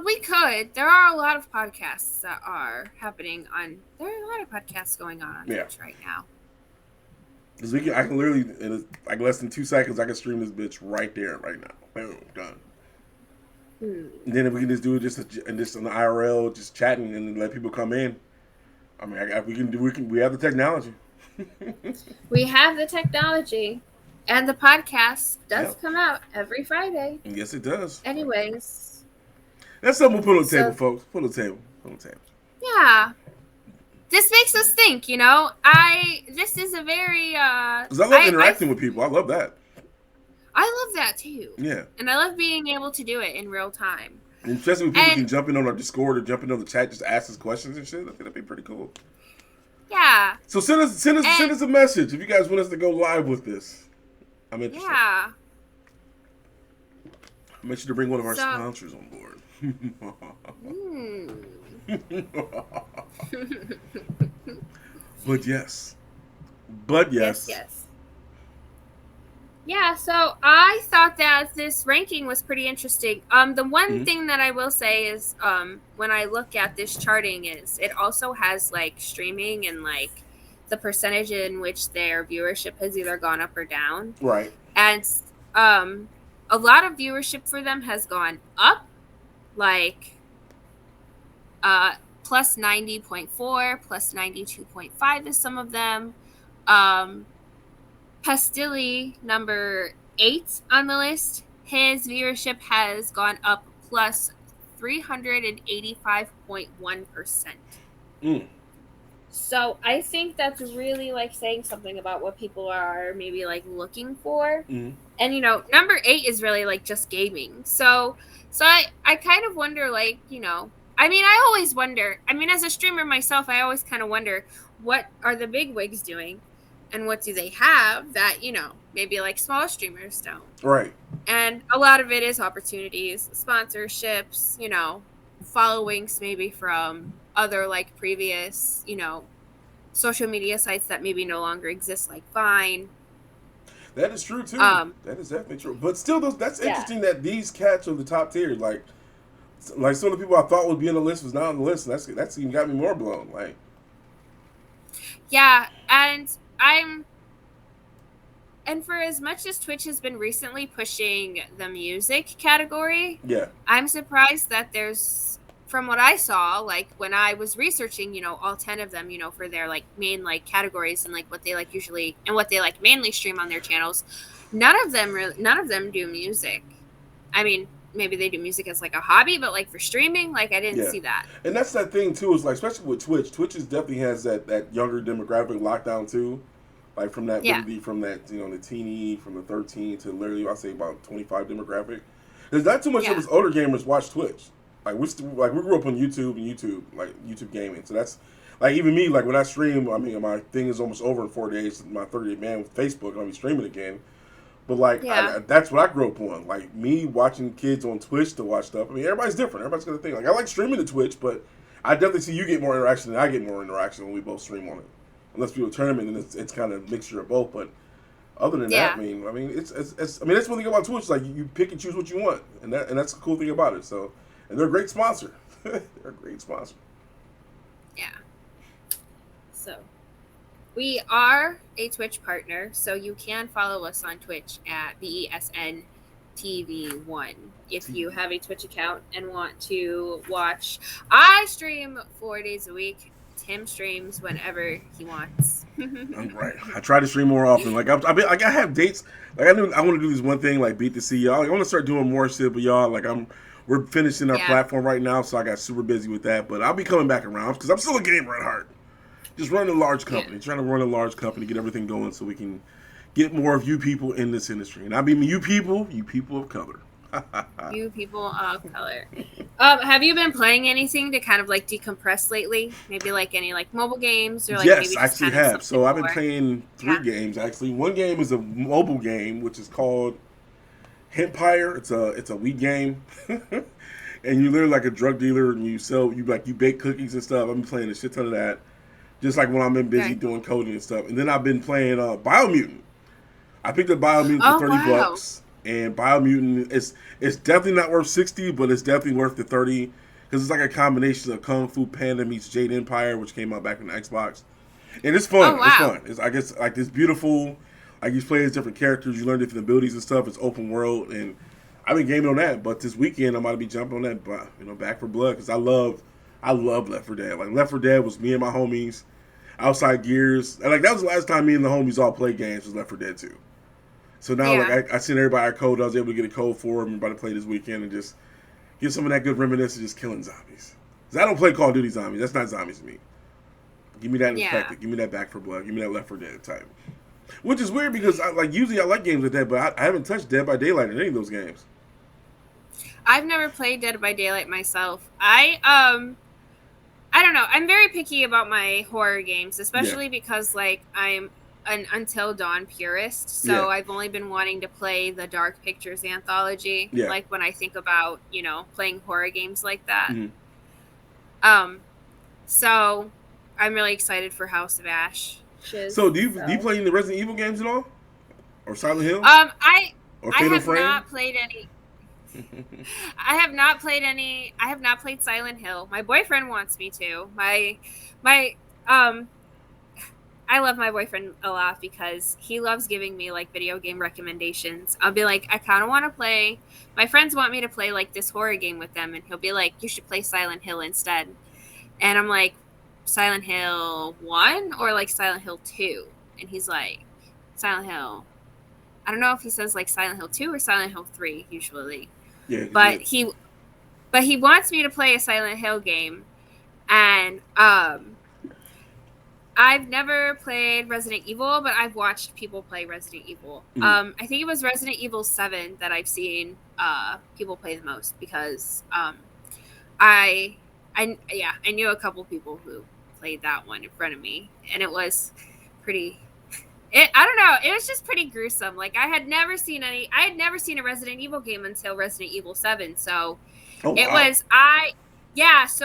We could. There are a lot of podcasts that are happening on. There are a lot of podcasts going on Twitch right now. Because I can literally, in like less than 2 seconds, I can stream this bitch right there, right now. Boom, done. And then if we can just do it just on the IRL, just chatting and let people come in. I mean, we have the technology. We have the technology, and the podcast does come out every Friday. Yes, it does. Anyways, that's something we'll put on the table, folks. Put on the table. Yeah. This makes us think, you know. This is a very because I love interacting with people. I love that. I love that too. Yeah. And I love being able to do it in real time. And especially when people can jump in on our Discord or jump in on the chat, just ask us questions and shit. I think that'd be pretty cool. Yeah. So send us a message if you guys want us to go live with this. I'm interested. Yeah. I'll make sure to bring one of our sponsors on board. But yes. Yes. Yeah, so I thought that this ranking was pretty interesting. The one thing that I will say is when I look at this charting is it also has like streaming and like the percentage in which their viewership has either gone up or down. Right. And a lot of viewership for them has gone up, like plus 90.4, plus 92.5 is some of them. Pastilli, number 8 on the list, his viewership has gone up plus 385.1%. So I think that's really like saying something about what people are maybe like looking for. And you know, number 8 is really like just gaming. So I kind of wonder, like, you know, I mean, I always wonder, I mean, as a streamer myself, I always kind of wonder, what are the big wigs doing? And what do they have that, you know, maybe like small streamers don't? Right. And a lot of it is opportunities, sponsorships, you know, followings maybe from other like previous, you know, social media sites that maybe no longer exist, like Vine. That is true too. That is definitely true. But still, that's interesting that these cats are the top tier. Like some of the people I thought would be on the list was not on the list. That's even got me more blown. Like. Yeah, and for as much as Twitch has been recently pushing the music category, I'm surprised that there's, from what I saw, like when I was researching, you know, all 10 of them, you know, for their like main like categories and like what they like usually and what they like mainly stream on their channels, none of them do music. I mean, maybe they do music as like a hobby, but like for streaming, like I didn't Yeah, see that. and that's that thing too. Is like especially with Twitch. Twitch is definitely has that younger demographic lockdown too. Like from that Yeah. literally from that the teeny from the 13 to literally I say about 25 demographic. There's not too much of Yeah. us older gamers watch Twitch. Like we grew up on YouTube and like YouTube gaming. So that's like even me like when I stream. I mean my thing is almost over in 4 days. My 30-day ban with Facebook. I'll be streaming again. But like Yeah. that's what I grew up on. Like me watching kids on Twitch to watch stuff. I mean everybody's different. Everybody's got a thing. Like I like streaming to Twitch, but I definitely see you get more interaction than I get more interaction when we both stream on it. Unless we do a tournament and it's kind of a mixture of both. But other than that, I mean it's I mean that's one thing about Twitch. Like you pick and choose what you want, and that's the cool thing about it. So and they're a great sponsor. They're a great sponsor. Yeah. So, we are a Twitch partner, so you can follow us on Twitch at BESN TV1 if you have a Twitch account and want to watch. I stream 4 days a week. Tim streams whenever he wants. I'm right. I try to stream more often. Like I have dates. Like I want to do this one thing. Like beat the sea, y'all. Like, I want to start doing more shit with y'all. Like we're finishing our platform right now, so I got super busy with that. But I'll be coming back around because I'm still a gamer at heart. Just running a large company, trying to run a large company, get everything going, so we can get more of you people in this industry. And I mean you people of color. You people of color. Have you been playing anything to kind of like decompress lately? Maybe like any like mobile games or like yes, maybe I actually have. So I've been more? playing 3 games actually. One game is a mobile game which is called Hempire. It's a weed game. And you're literally like a drug dealer and you bake cookies and stuff. I've been playing a shit ton of that. Just like when I'm been busy doing coding and stuff. And then I've been playing Biomutant. I picked up Biomutant for $30. And Biomutant it's definitely not worth 60, but it's definitely worth the 30 because it's like a combination of Kung Fu Panda meets Jade Empire, which came out back in the Xbox, and it's fun. It's fun. It's I guess like it's beautiful. Like you play as different characters, you learn different abilities and stuff. It's open world, and I've been gaming on that. But this weekend I'm about to be jumping on that, Back for Blood because I love Left 4 Dead. Like Left 4 Dead was me and my homies, Outside Gears, and like that was the last time me and the homies all played games was Left 4 Dead 2. So now, like I sent everybody our code. I was able to get a code for them. I'm about to play this weekend and just get some of that good reminiscence of just killing zombies. Because I don't play Call of Duty zombies. That's not zombies to me. Give me that Infected. Give me that Back for Blood. Give me that Left 4 Dead type. Which is weird because usually I like games like that, but I haven't touched Dead by Daylight in any of those games. I've never played Dead by Daylight myself. I don't know. I'm very picky about my horror games, especially because like I'm an Until Dawn purist, so I've only been wanting to play the Dark Pictures anthology. Like when I think about playing horror games like that. Mm-hmm. So I'm really excited for House of Ash. So do you play any of the Resident Evil games at all, or Silent Hill? I have Frame? not played any. I have not played any. I have not played Silent Hill. My boyfriend wants me to. I love my boyfriend a lot because he loves giving me like video game recommendations. I'll be like, I kind of want to play. My friends want me to play like this horror game with them, and he'll be like, you should play Silent Hill instead. And I'm like, Silent Hill 1 or like Silent Hill 2? And he's like, Silent Hill. I don't know if he says like Silent Hill 2 or Silent Hill 3 usually. Yeah. But he wants me to play a Silent Hill game, and I've never played Resident Evil, but I've watched people play Resident Evil. I think it was Resident Evil 7 that I've seen people play the most because I knew a couple people who played that one in front of me, and it was pretty. I don't know. It was just pretty gruesome. Like I had never seen a Resident Evil game until Resident Evil 7. So so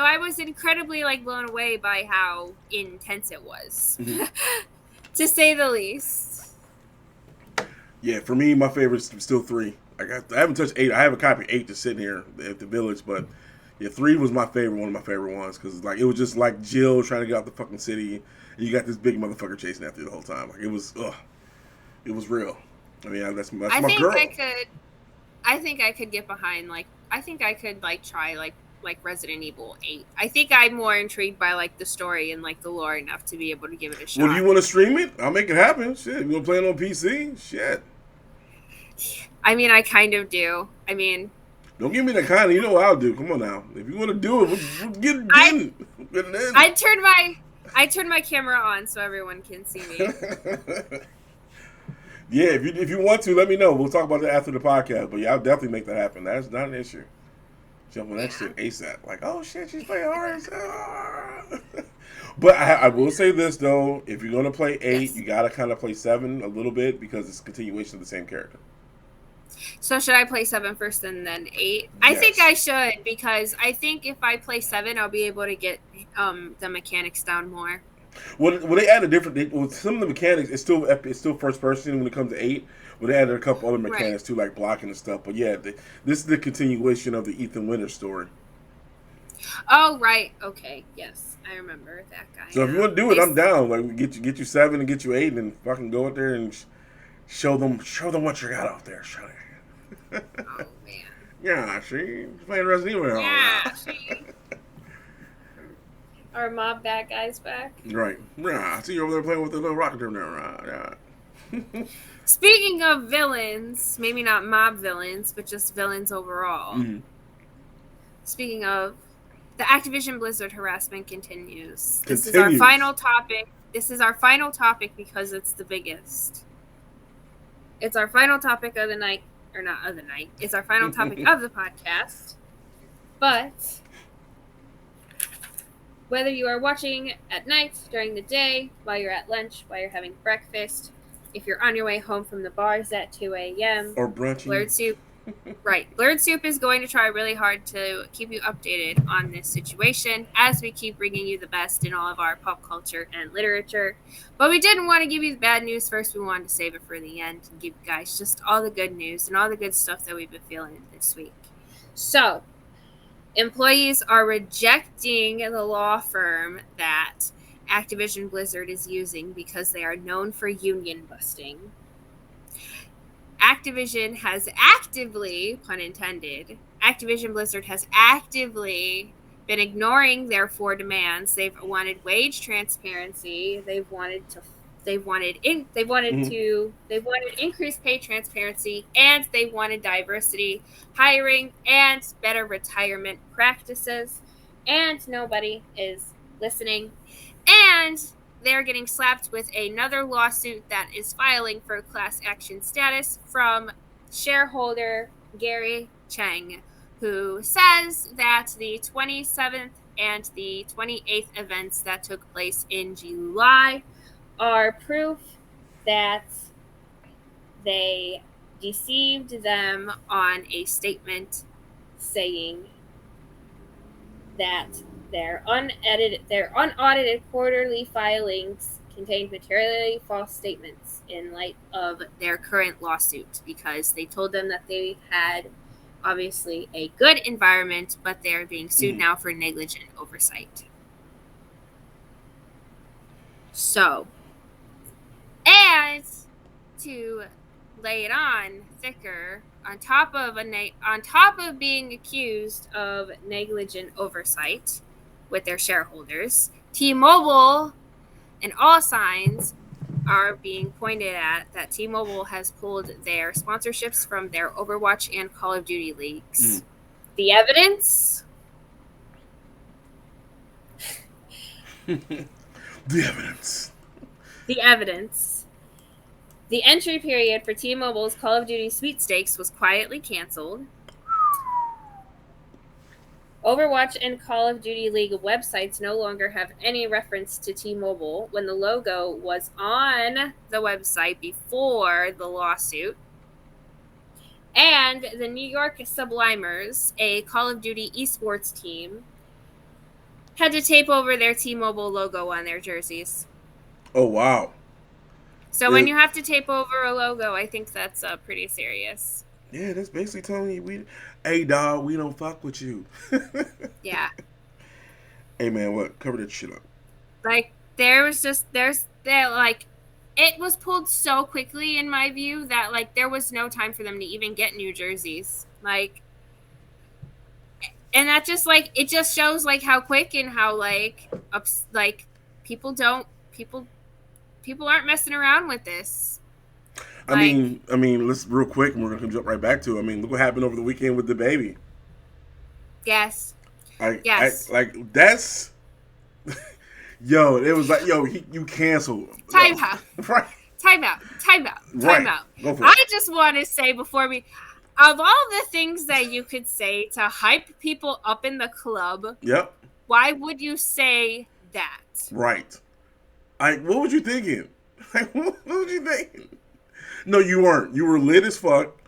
I was incredibly like blown away by how intense it was, to say the least. Yeah, for me, my favorite's still 3. I haven't touched 8. I have a copy of 8 just sitting here at the village, but yeah, 3 was my favorite, one of my favorite ones, because like it was just like Jill trying to get out the fucking city, and you got this big motherfucker chasing after you the whole time. Like it was real. I mean, that's my girl. I think I could get behind I think I could try like Resident Evil 8. I think I'm more intrigued by like the story and like the lore enough to be able to give it a shot. Well, do you want to stream it? I'll make it happen. Shit, you want to play it on PC? Shit. I mean, I kind of do. I mean, Don't give me the kind of, you know what I'll do. Come on now. If you want to do it, we'll get it in. I turned my camera on so everyone can see me. Yeah, if you want to, let me know. We'll talk about that after the podcast. But yeah, I'll definitely make that happen. That's not an issue. Jump on that shit ASAP. Like, oh shit, she's playing hard. But I will say this though: if you're gonna play 8, yes, you gotta kind of play 7 a little bit because it's a continuation of the same character. So should I play 7 first and then 8? Yes. I think I should, because I think if I play 7, I'll be able to get the mechanics down more. Well, they added some of the mechanics. It's still first person when it comes to 8. But they added a couple other mechanics too, like blocking and stuff. But yeah, this is the continuation of the Ethan Winters story. Oh right, okay, yes, I remember that guy. So if you want to do it, I'm down. Like get you 7 and get you 8, and fucking go out there and show them what you got out there. Show it. Oh man. Yeah, she's playing Resident Evil. Yeah, she. Our mob bad guys back. Right. Yeah, I see you over there playing with the little rocket there. Right. Yeah. Speaking of villains, maybe not mob villains, but just villains overall. Mm-hmm. Speaking of, the Activision Blizzard harassment continues. This is our final topic. This is our final topic because it's the biggest. It's our final topic of the night, or not of the night. It's our final topic of the podcast. But whether you are watching at night, during the day, while you're at lunch, while you're having breakfast, if you're on your way home from the bars at 2 a.m. or brunching, BlerdSoup, right? BlerdSoup is going to try really hard to keep you updated on this situation as we keep bringing you the best in all of our pop culture and literature. But we didn't want to give you the bad news first. We wanted to save it for the end and give you guys just all the good news and all the good stuff that we've been feeling this week. So, employees are rejecting the law firm that Activision Blizzard is using because they are known for union busting. Activision has actively, pun intended, Activision Blizzard has actively been ignoring their 4 demands. They've wanted wage transparency. They've wanted increased pay transparency, and they wanted diversity, hiring, and better retirement practices. And nobody is listening. And they're getting slapped with another lawsuit that is filing for class action status from shareholder Gary Cheng, who says that the 27th and the 28th events that took place in July are proof that they deceived them on a statement saying that their unaudited quarterly filings contained materially false statements in light of their current lawsuit, because they told them that they had obviously a good environment, but they're being sued now for negligent oversight. So, and to lay it on thicker, on top of being accused of negligent oversight with their shareholders, T-Mobile and all signs are being pointed at that T-Mobile has pulled their sponsorships from their Overwatch and Call of Duty leagues. The evidence? The evidence. The evidence. The entry period for T-Mobile's Call of Duty sweepstakes was quietly canceled. Overwatch and Call of Duty League websites no longer have any reference to T-Mobile when the logo was on the website before the lawsuit. And the New York Sublimers, a Call of Duty esports team, had to tape over their T-Mobile logo on their jerseys. Oh, wow. So when you have to tape over a logo, I think that's pretty serious. Yeah, that's basically telling you, hey, dog, we don't fuck with you. Yeah. Hey, man, what? Cover that shit up. Like, it was pulled so quickly, in my view, that, like, there was no time for them to even get new jerseys. Like, and that just, like, it just shows, like, how quick and how, like, people aren't messing around with this. I mean, let's real quick, and we're gonna jump right back to it. I mean, look what happened over the weekend with the baby. Yes. I Yes. like that's yo. It was like yo, you canceled. Time out. Right. Time out. Time out. Time Right. out. Go for it. I just want to say before we, of all the things that you could say to hype people up in the club, Yep. why would you say that? Right. What was you thinking? What was you thinking? No, you weren't. You were lit as fuck,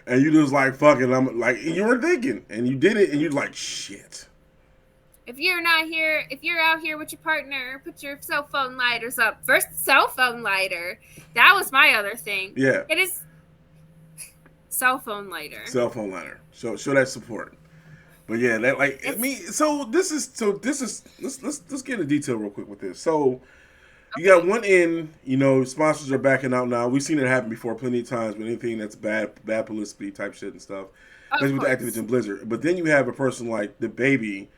and you just like fucking. I'm like you were thinking, and you did it, and you're like shit. If you're out here with your partner, put your cell phone lighters up. First cell phone lighter. That was my other thing. Yeah. It is cell phone lighter. Cell phone lighter. Show that support. But yeah, that like I mean, this is let's get into detail real quick with this. So you got one end, sponsors are backing out now. We've seen it happen before plenty of times with anything that's bad publicity type shit and stuff. Especially with Activision Blizzard. But then you have a person like the baby,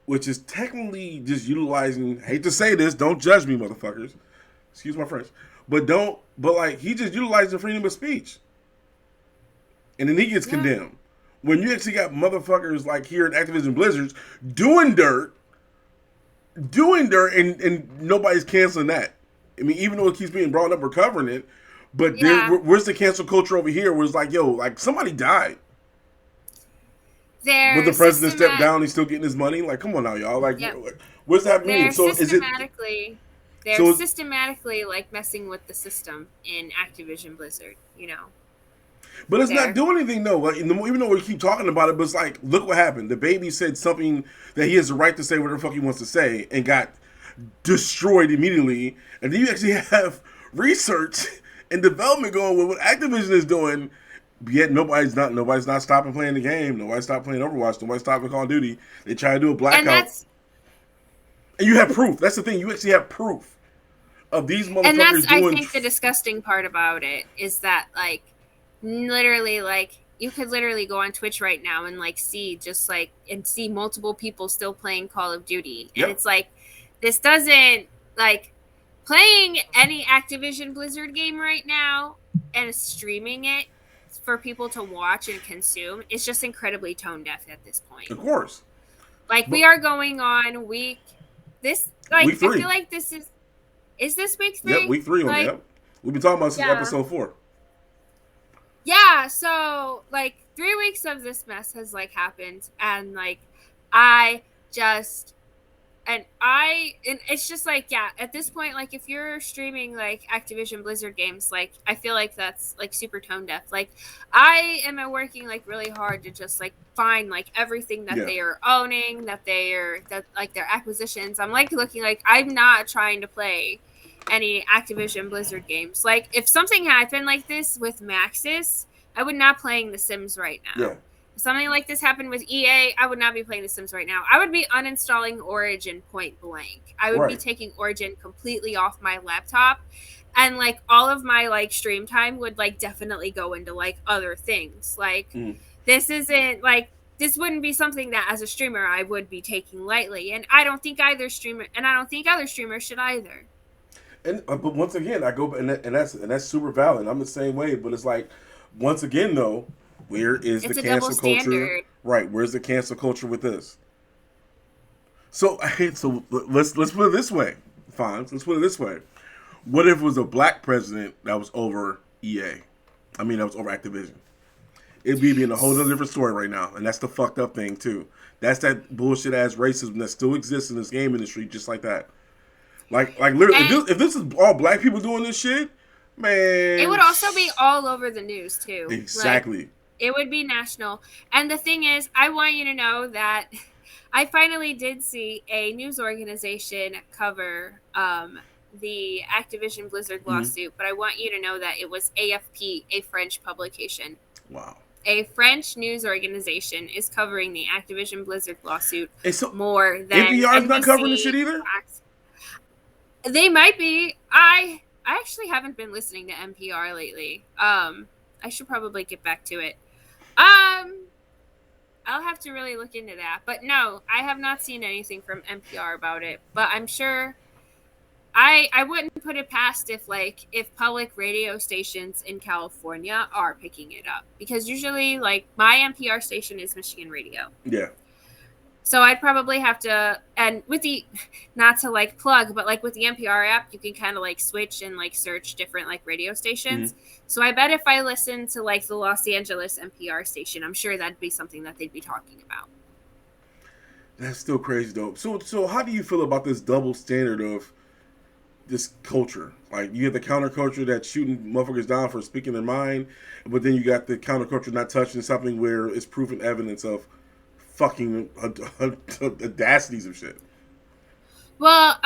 which is technically just utilizing, hate to say this, don't judge me, motherfuckers. Excuse my French. But he just utilizing freedom of speech. And then he gets condemned. When you actually got motherfuckers like here at Activision Blizzard doing dirt, and nobody's canceling that. I mean, even though it keeps being brought up, we're covering it. But where's the cancel culture over here? Where it's like, yo, like somebody died. But the president stepped down, he's still getting his money. Like, come on now, y'all. Like, what's that mean? So they're systematically like messing with the system in Activision Blizzard, But it's not doing anything though. Like, even though we keep talking about it, but it's like, look what happened. The baby said something that he has the right to say whatever the fuck he wants to say, and got destroyed immediately. And then you actually have research and development going with what Activision is doing. Yet nobody's not stopping playing the game. Nobody stopped playing Overwatch. Nobody stopping Call of Duty. They try to do a blackout. And you have proof. That's the thing. You actually have proof of these motherfuckers and that's, doing. I think the disgusting part about it is that like literally like you could literally go on Twitch right now and like see multiple people still playing Call of Duty. And it's like this doesn't like playing any Activision Blizzard game right now and streaming it for people to watch and consume is just incredibly tone deaf at this point. Of course. We are going on week 3. I feel like this is this week 3? Yep, week 3 on that. We've been talking about since episode 4. Yeah, so 3 weeks of this mess has happened, and it's just at this point, if you're streaming Activision Blizzard games, I feel like that's super tone deaf. I am working really hard to just find everything that they are owning, that their acquisitions. I'm looking I'm not trying to play any Activision Blizzard games. If something happened like this with Maxis, I would not playing The Sims right now. Yeah. If something like this happened with EA, I would not be playing The Sims right now. I would be uninstalling Origin point blank. I would be taking Origin completely off my laptop, and all of my stream time would definitely go into other things. This isn't this wouldn't be something that as a streamer I would be taking lightly, and I don't think other streamers should either. And but once again, I go and that's super valid. I'm the same way, but it's once again though, where is the cancel culture? Right, where's the cancel culture with this? So let's put it this way. Fine, let's put it this way. What if it was a black president that was over EA? I mean, that was over Activision. It'd be in a whole other different story right now, and that's the fucked up thing too. That's that bullshit ass racism that still exists in this game industry, just like that. Literally, if this is all black people doing this shit, man, it would also be all over the news too. Exactly. It would be national. And the thing is, I want you to know that I finally did see a news organization cover the Activision Blizzard lawsuit, but I want you to know that it was AFP, a French publication. Wow. A French news organization is covering the Activision Blizzard lawsuit so more than NPR is not covering this shit either? They might be. I actually haven't been listening to NPR lately. I should probably get back to it. I'll have to really look into that. But no, I have not seen anything from NPR about it. But I'm sure I wouldn't put it past if public radio stations in California are picking it up. Because usually my NPR station is Michigan Radio. Yeah. So I'd probably have to, and with the, not to like plug, but like with the NPR app, you can kind of like switch and like search different like radio stations. So I bet if I listened to like the Los Angeles NPR station, I'm sure that'd be something that they'd be talking about. That's still crazy though. So how do you feel about this double standard of this culture? Like you have the counterculture that's shooting motherfuckers down for speaking their mind, but then you got the counterculture not touching something where it's proven evidence of fucking audacities of shit. Well,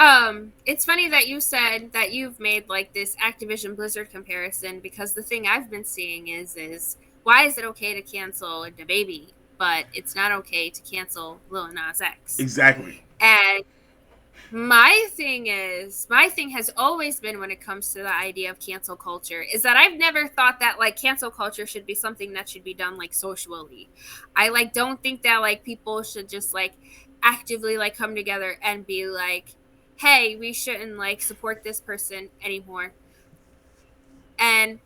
it's funny that you said that you've made like this Activision Blizzard comparison, because the thing I've been seeing is why is it okay to cancel the baby, but it's not okay to cancel Lil Nas X? Exactly. And my thing has always been, when it comes to the idea of cancel culture, is that I've never thought that like cancel culture should be something that should be done like socially. I like don't think that like people should just like actively like come together and be like, hey, we shouldn't like support this person anymore. And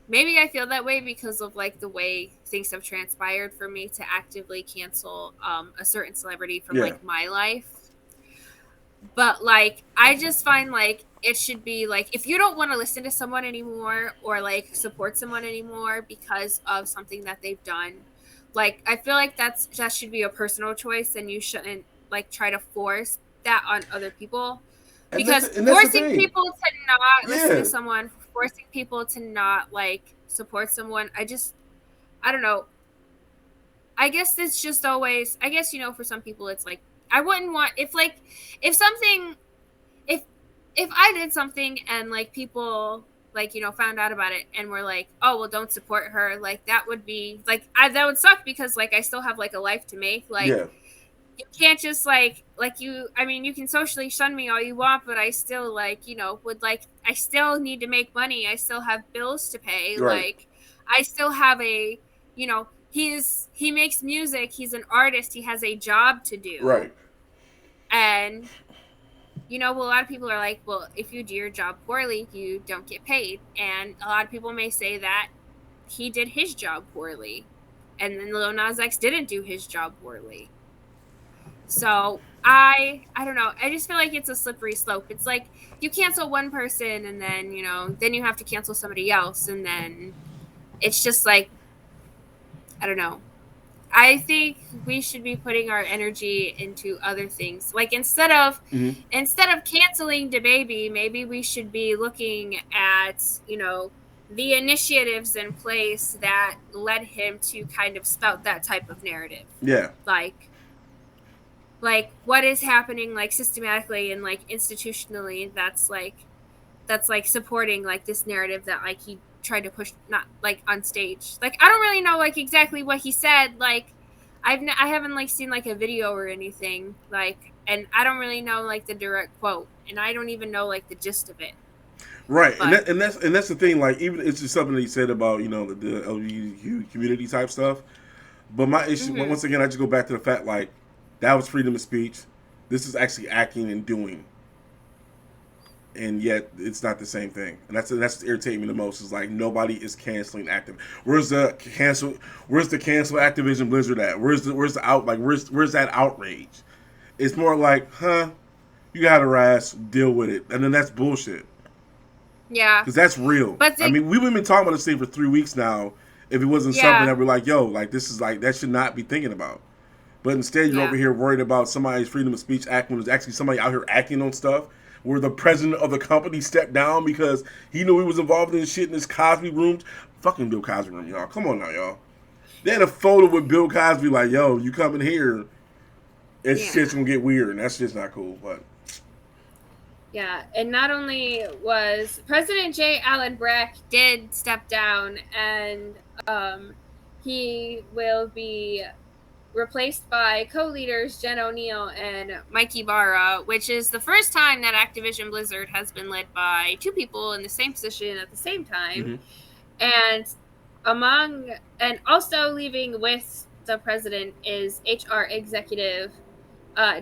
maybe I feel that way because of like the way things have transpired for me to actively cancel a certain celebrity from like my life. But like I just find like it should be like, if you don't want to listen to someone anymore or like support someone anymore because of something that they've done, like I feel like that should be a personal choice, and you shouldn't like try to force that on other people. Because forcing people to not listen to someone, forcing people to not like support someone, I don't know. I guess it's just always, I guess, you know, for some people it's like, I wouldn't want, if I did something and like people like, you know, found out about it and were like, oh, well, don't support her, like that would be like, that would suck, because like I still have like a life to make. Like you can't just like you, I mean, you can socially shun me all you want, but I still like, you know, would like, I still need to make money, I still have bills to pay. Like I still have a, you know, he makes music, he's an artist, he has a job to do. And you know, well, a lot of people are like, well, if you do your job poorly, you don't get paid. And a lot of people may say that he did his job poorly, and then Lil Nas X didn't do his job poorly. So I don't know. I just feel like it's a slippery slope. It's like you cancel one person and then, you know, then you have to cancel somebody else. And then it's just like, I don't know. I think we should be putting our energy into other things. Like instead of canceling DaBaby, maybe we should be looking at, you know, the initiatives in place that led him to kind of spout that type of narrative. Yeah. Like what is happening like systematically and like institutionally that's like supporting like this narrative that like he tried to push, not like on stage. Like I don't really know like exactly what he said. Like I haven't like seen like a video or anything, like, and I don't really know like the direct quote, and I don't even know like the gist of it. Right, and that's the thing. Like even it's just something that he said about, you know, the LGBT community type stuff. But my issue, once again, I just go back to the fact like that was freedom of speech. This is actually acting and doing. And yet it's not the same thing, and that's what's irritating me the most. Is like nobody is canceling Active. Where's the cancel Activision Blizzard at? Where's that outrage? It's more like, you got her ass, deal with it, and then that's bullshit. Yeah, because that's real. But I mean, we've been talking about this thing for 3 weeks now. If it wasn't something that we're like, yo, like this is like that should not be thinking about. But instead, you're over here worried about somebody's freedom of speech act when there's actually somebody out here acting on stuff. Where the president of the company stepped down because he knew he was involved in shit in this Cosby room. Fucking Bill Cosby room, y'all. Come on now, y'all. They had a photo with Bill Cosby like, yo, you come in here, shit's gonna get weird, and that's just not cool. But yeah, and not only was President J. Allen Brack did step down, and he will be replaced by co-leaders Jen O'Neill and Mikey Barra, which is the first time that Activision Blizzard has been led by two people in the same position at the same time. And also leaving with the president is HR executive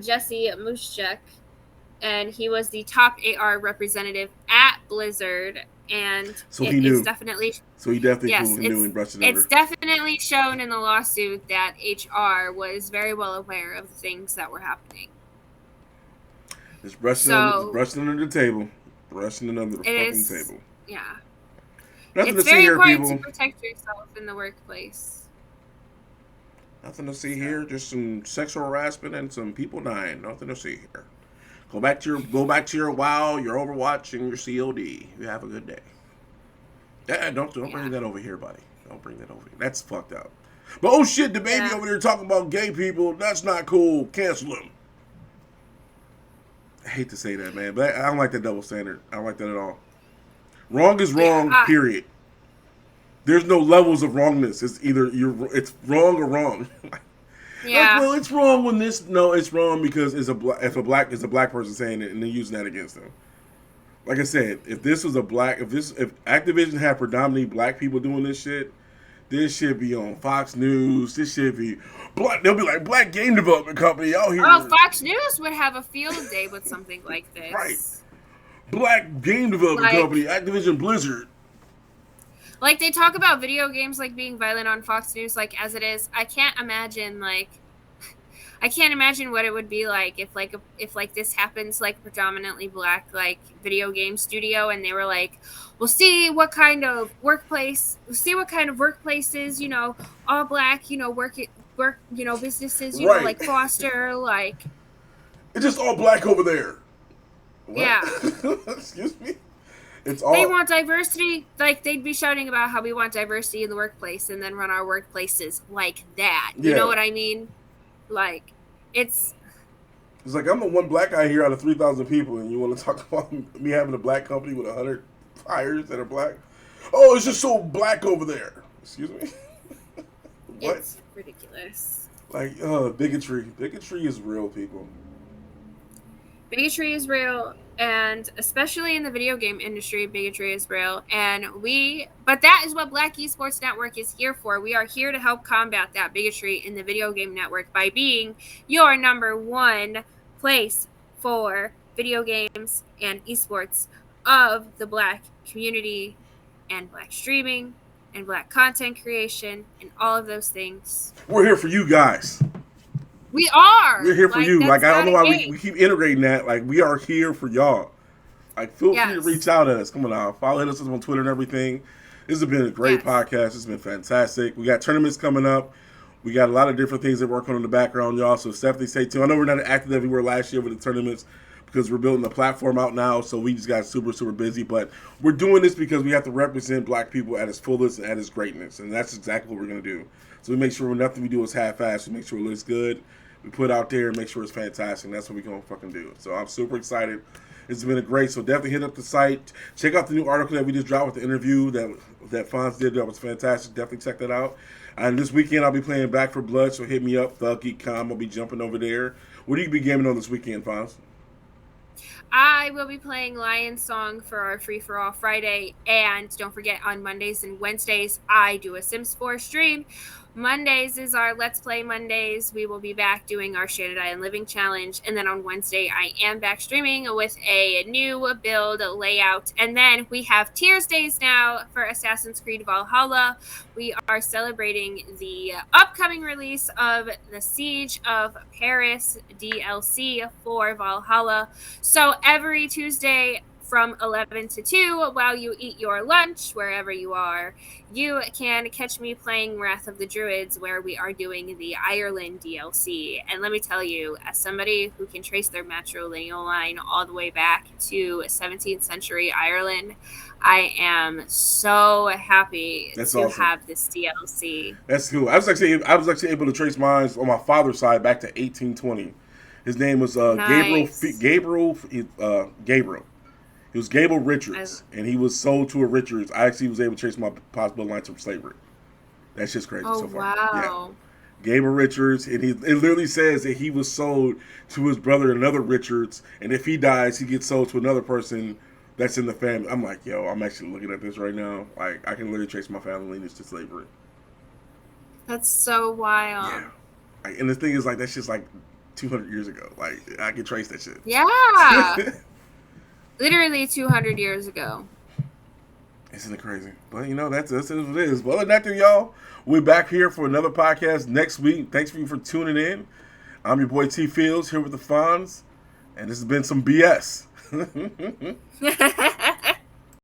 Jesse Muschek, and he was the top AR representative at Blizzard, and So it he knew. is definitely So he definitely yes, knew and brushed it under. it's definitely shown in the lawsuit that HR was very well aware of the things that were happening. Just brushing under the table. Brushing it under the fucking table. Yeah. Nothing it's to see here, very people. important to protect yourself in the workplace. Nothing to see here. Just some sexual harassment and some people dying. Nothing to see here. Go back to your WoW, your Overwatch, and your COD. You have a good day. Yeah, don't bring that over here, buddy. Don't bring that over here. That's fucked up. But oh shit, the baby over there talking about gay people. That's not cool. Cancel him. I hate to say that, man, but I don't like that double standard. I don't like that at all. Wrong is wrong, period. There's no levels of wrongness. It's either it's wrong or wrong. Yeah. Like, well, it's wrong when this. No, it's wrong because it's a black person saying it and then using that against them. Like I said, if Activision had predominantly black people doing this shit be on Fox News. This should be black. They'll be like Black Game Development Company out here. Oh, Fox News would have a field day with something like this. Right. Black Game Development Company, Activision Blizzard. Like, they talk about video games, like, being violent on Fox News, like, as it is. I can't imagine what it would be like if this happens, like, predominantly black, like, video game studio, and they were like, we'll see what kind of workplaces, you know, all black, you know, work, you know, businesses, you know, like, foster, like. It's just all black over there. What? Yeah. Excuse me? They want diversity. Like, they'd be shouting about how we want diversity in the workplace and then run our workplaces like that. You know what I mean? Like, it's like, I'm the one black guy here out of 3,000 people, and you want to talk about me having a black company with 100 hires that are black? Oh, it's just so black over there. Excuse me? What? It's ridiculous. Like, bigotry. Bigotry is real, people. Bigotry is real. And especially in the video game industry, bigotry is real. But that is what Black Esports Network is here for. We are here to help combat that bigotry in the video game network by being your number one place for video games and esports of the black community and black streaming and black content creation and all of those things. We're here for you guys. We are. We're here for you. Like, I don't know why we keep integrating that. Like, we are here for y'all. Like, feel free to reach out at us. Come on now. Follow us on Twitter and everything. This has been a great podcast. It's been fantastic. We got tournaments coming up. We got a lot of different things that we're working on in the background, y'all. So definitely stay tuned. I know we're not active as we were last year with the tournaments because we're building the platform out now. So we just got super, super busy. But we're doing this because we have to represent black people at its fullest and at its greatness. And that's exactly what we're going to do. So we make sure nothing we do is half-assed. We make sure it looks good. We put out there and make sure it's fantastic. And that's what we're going to fucking do. So I'm super excited. It's been a great. So definitely hit up the site. Check out the new article that we just dropped with the interview that Fonz did. That was fantastic. Definitely check that out. And this weekend I'll be playing Back for Blood. So hit me up, ThugGeekCom. I'll be jumping over there. What do you be gaming on this weekend, Fonz? I will be playing Lion Song for our Free For All Friday. And don't forget, on Mondays and Wednesdays, I do a Sims 4 stream. Mondays is our Let's Play Mondays. We will be back doing our Stranded Island Living Challenge. And then on Wednesday, I am back streaming with a new build layout. And then we have Tears Days now for Assassin's Creed Valhalla. We are celebrating the upcoming release of the Siege of Paris DLC for Valhalla. So every Tuesday from 11 to 2, while you eat your lunch, wherever you are, you can catch me playing Wrath of the Druids, where we are doing the Ireland DLC. And let me tell you, as somebody who can trace their matrilineal line all the way back to 17th century Ireland, I am so happy to have this DLC. That's cool. I was actually able to trace mine on my father's side back to 1820. His name was Gabriel. It was Gabriel Richards, and he was sold to a Richards. I actually was able to trace my possible line from slavery. That's just crazy so far. Wow. Yeah. Gabriel Richards, and it literally says that he was sold to his brother, another Richards, and if he dies, he gets sold to another person that's in the family. I'm like, yo, I'm actually looking at this right now. Like, I can literally trace my family lineage to slavery. That's so wild. Yeah. Like, and the thing is, like, that's just like 200 years ago. Like, I can trace that shit. Yeah. Literally 200 years ago. Isn't it crazy? But that's what it is. Well, other than that, y'all, we're back here for another podcast next week. Thanks for tuning in. I'm your boy T Fields here with the Fonz, and this has been some BS.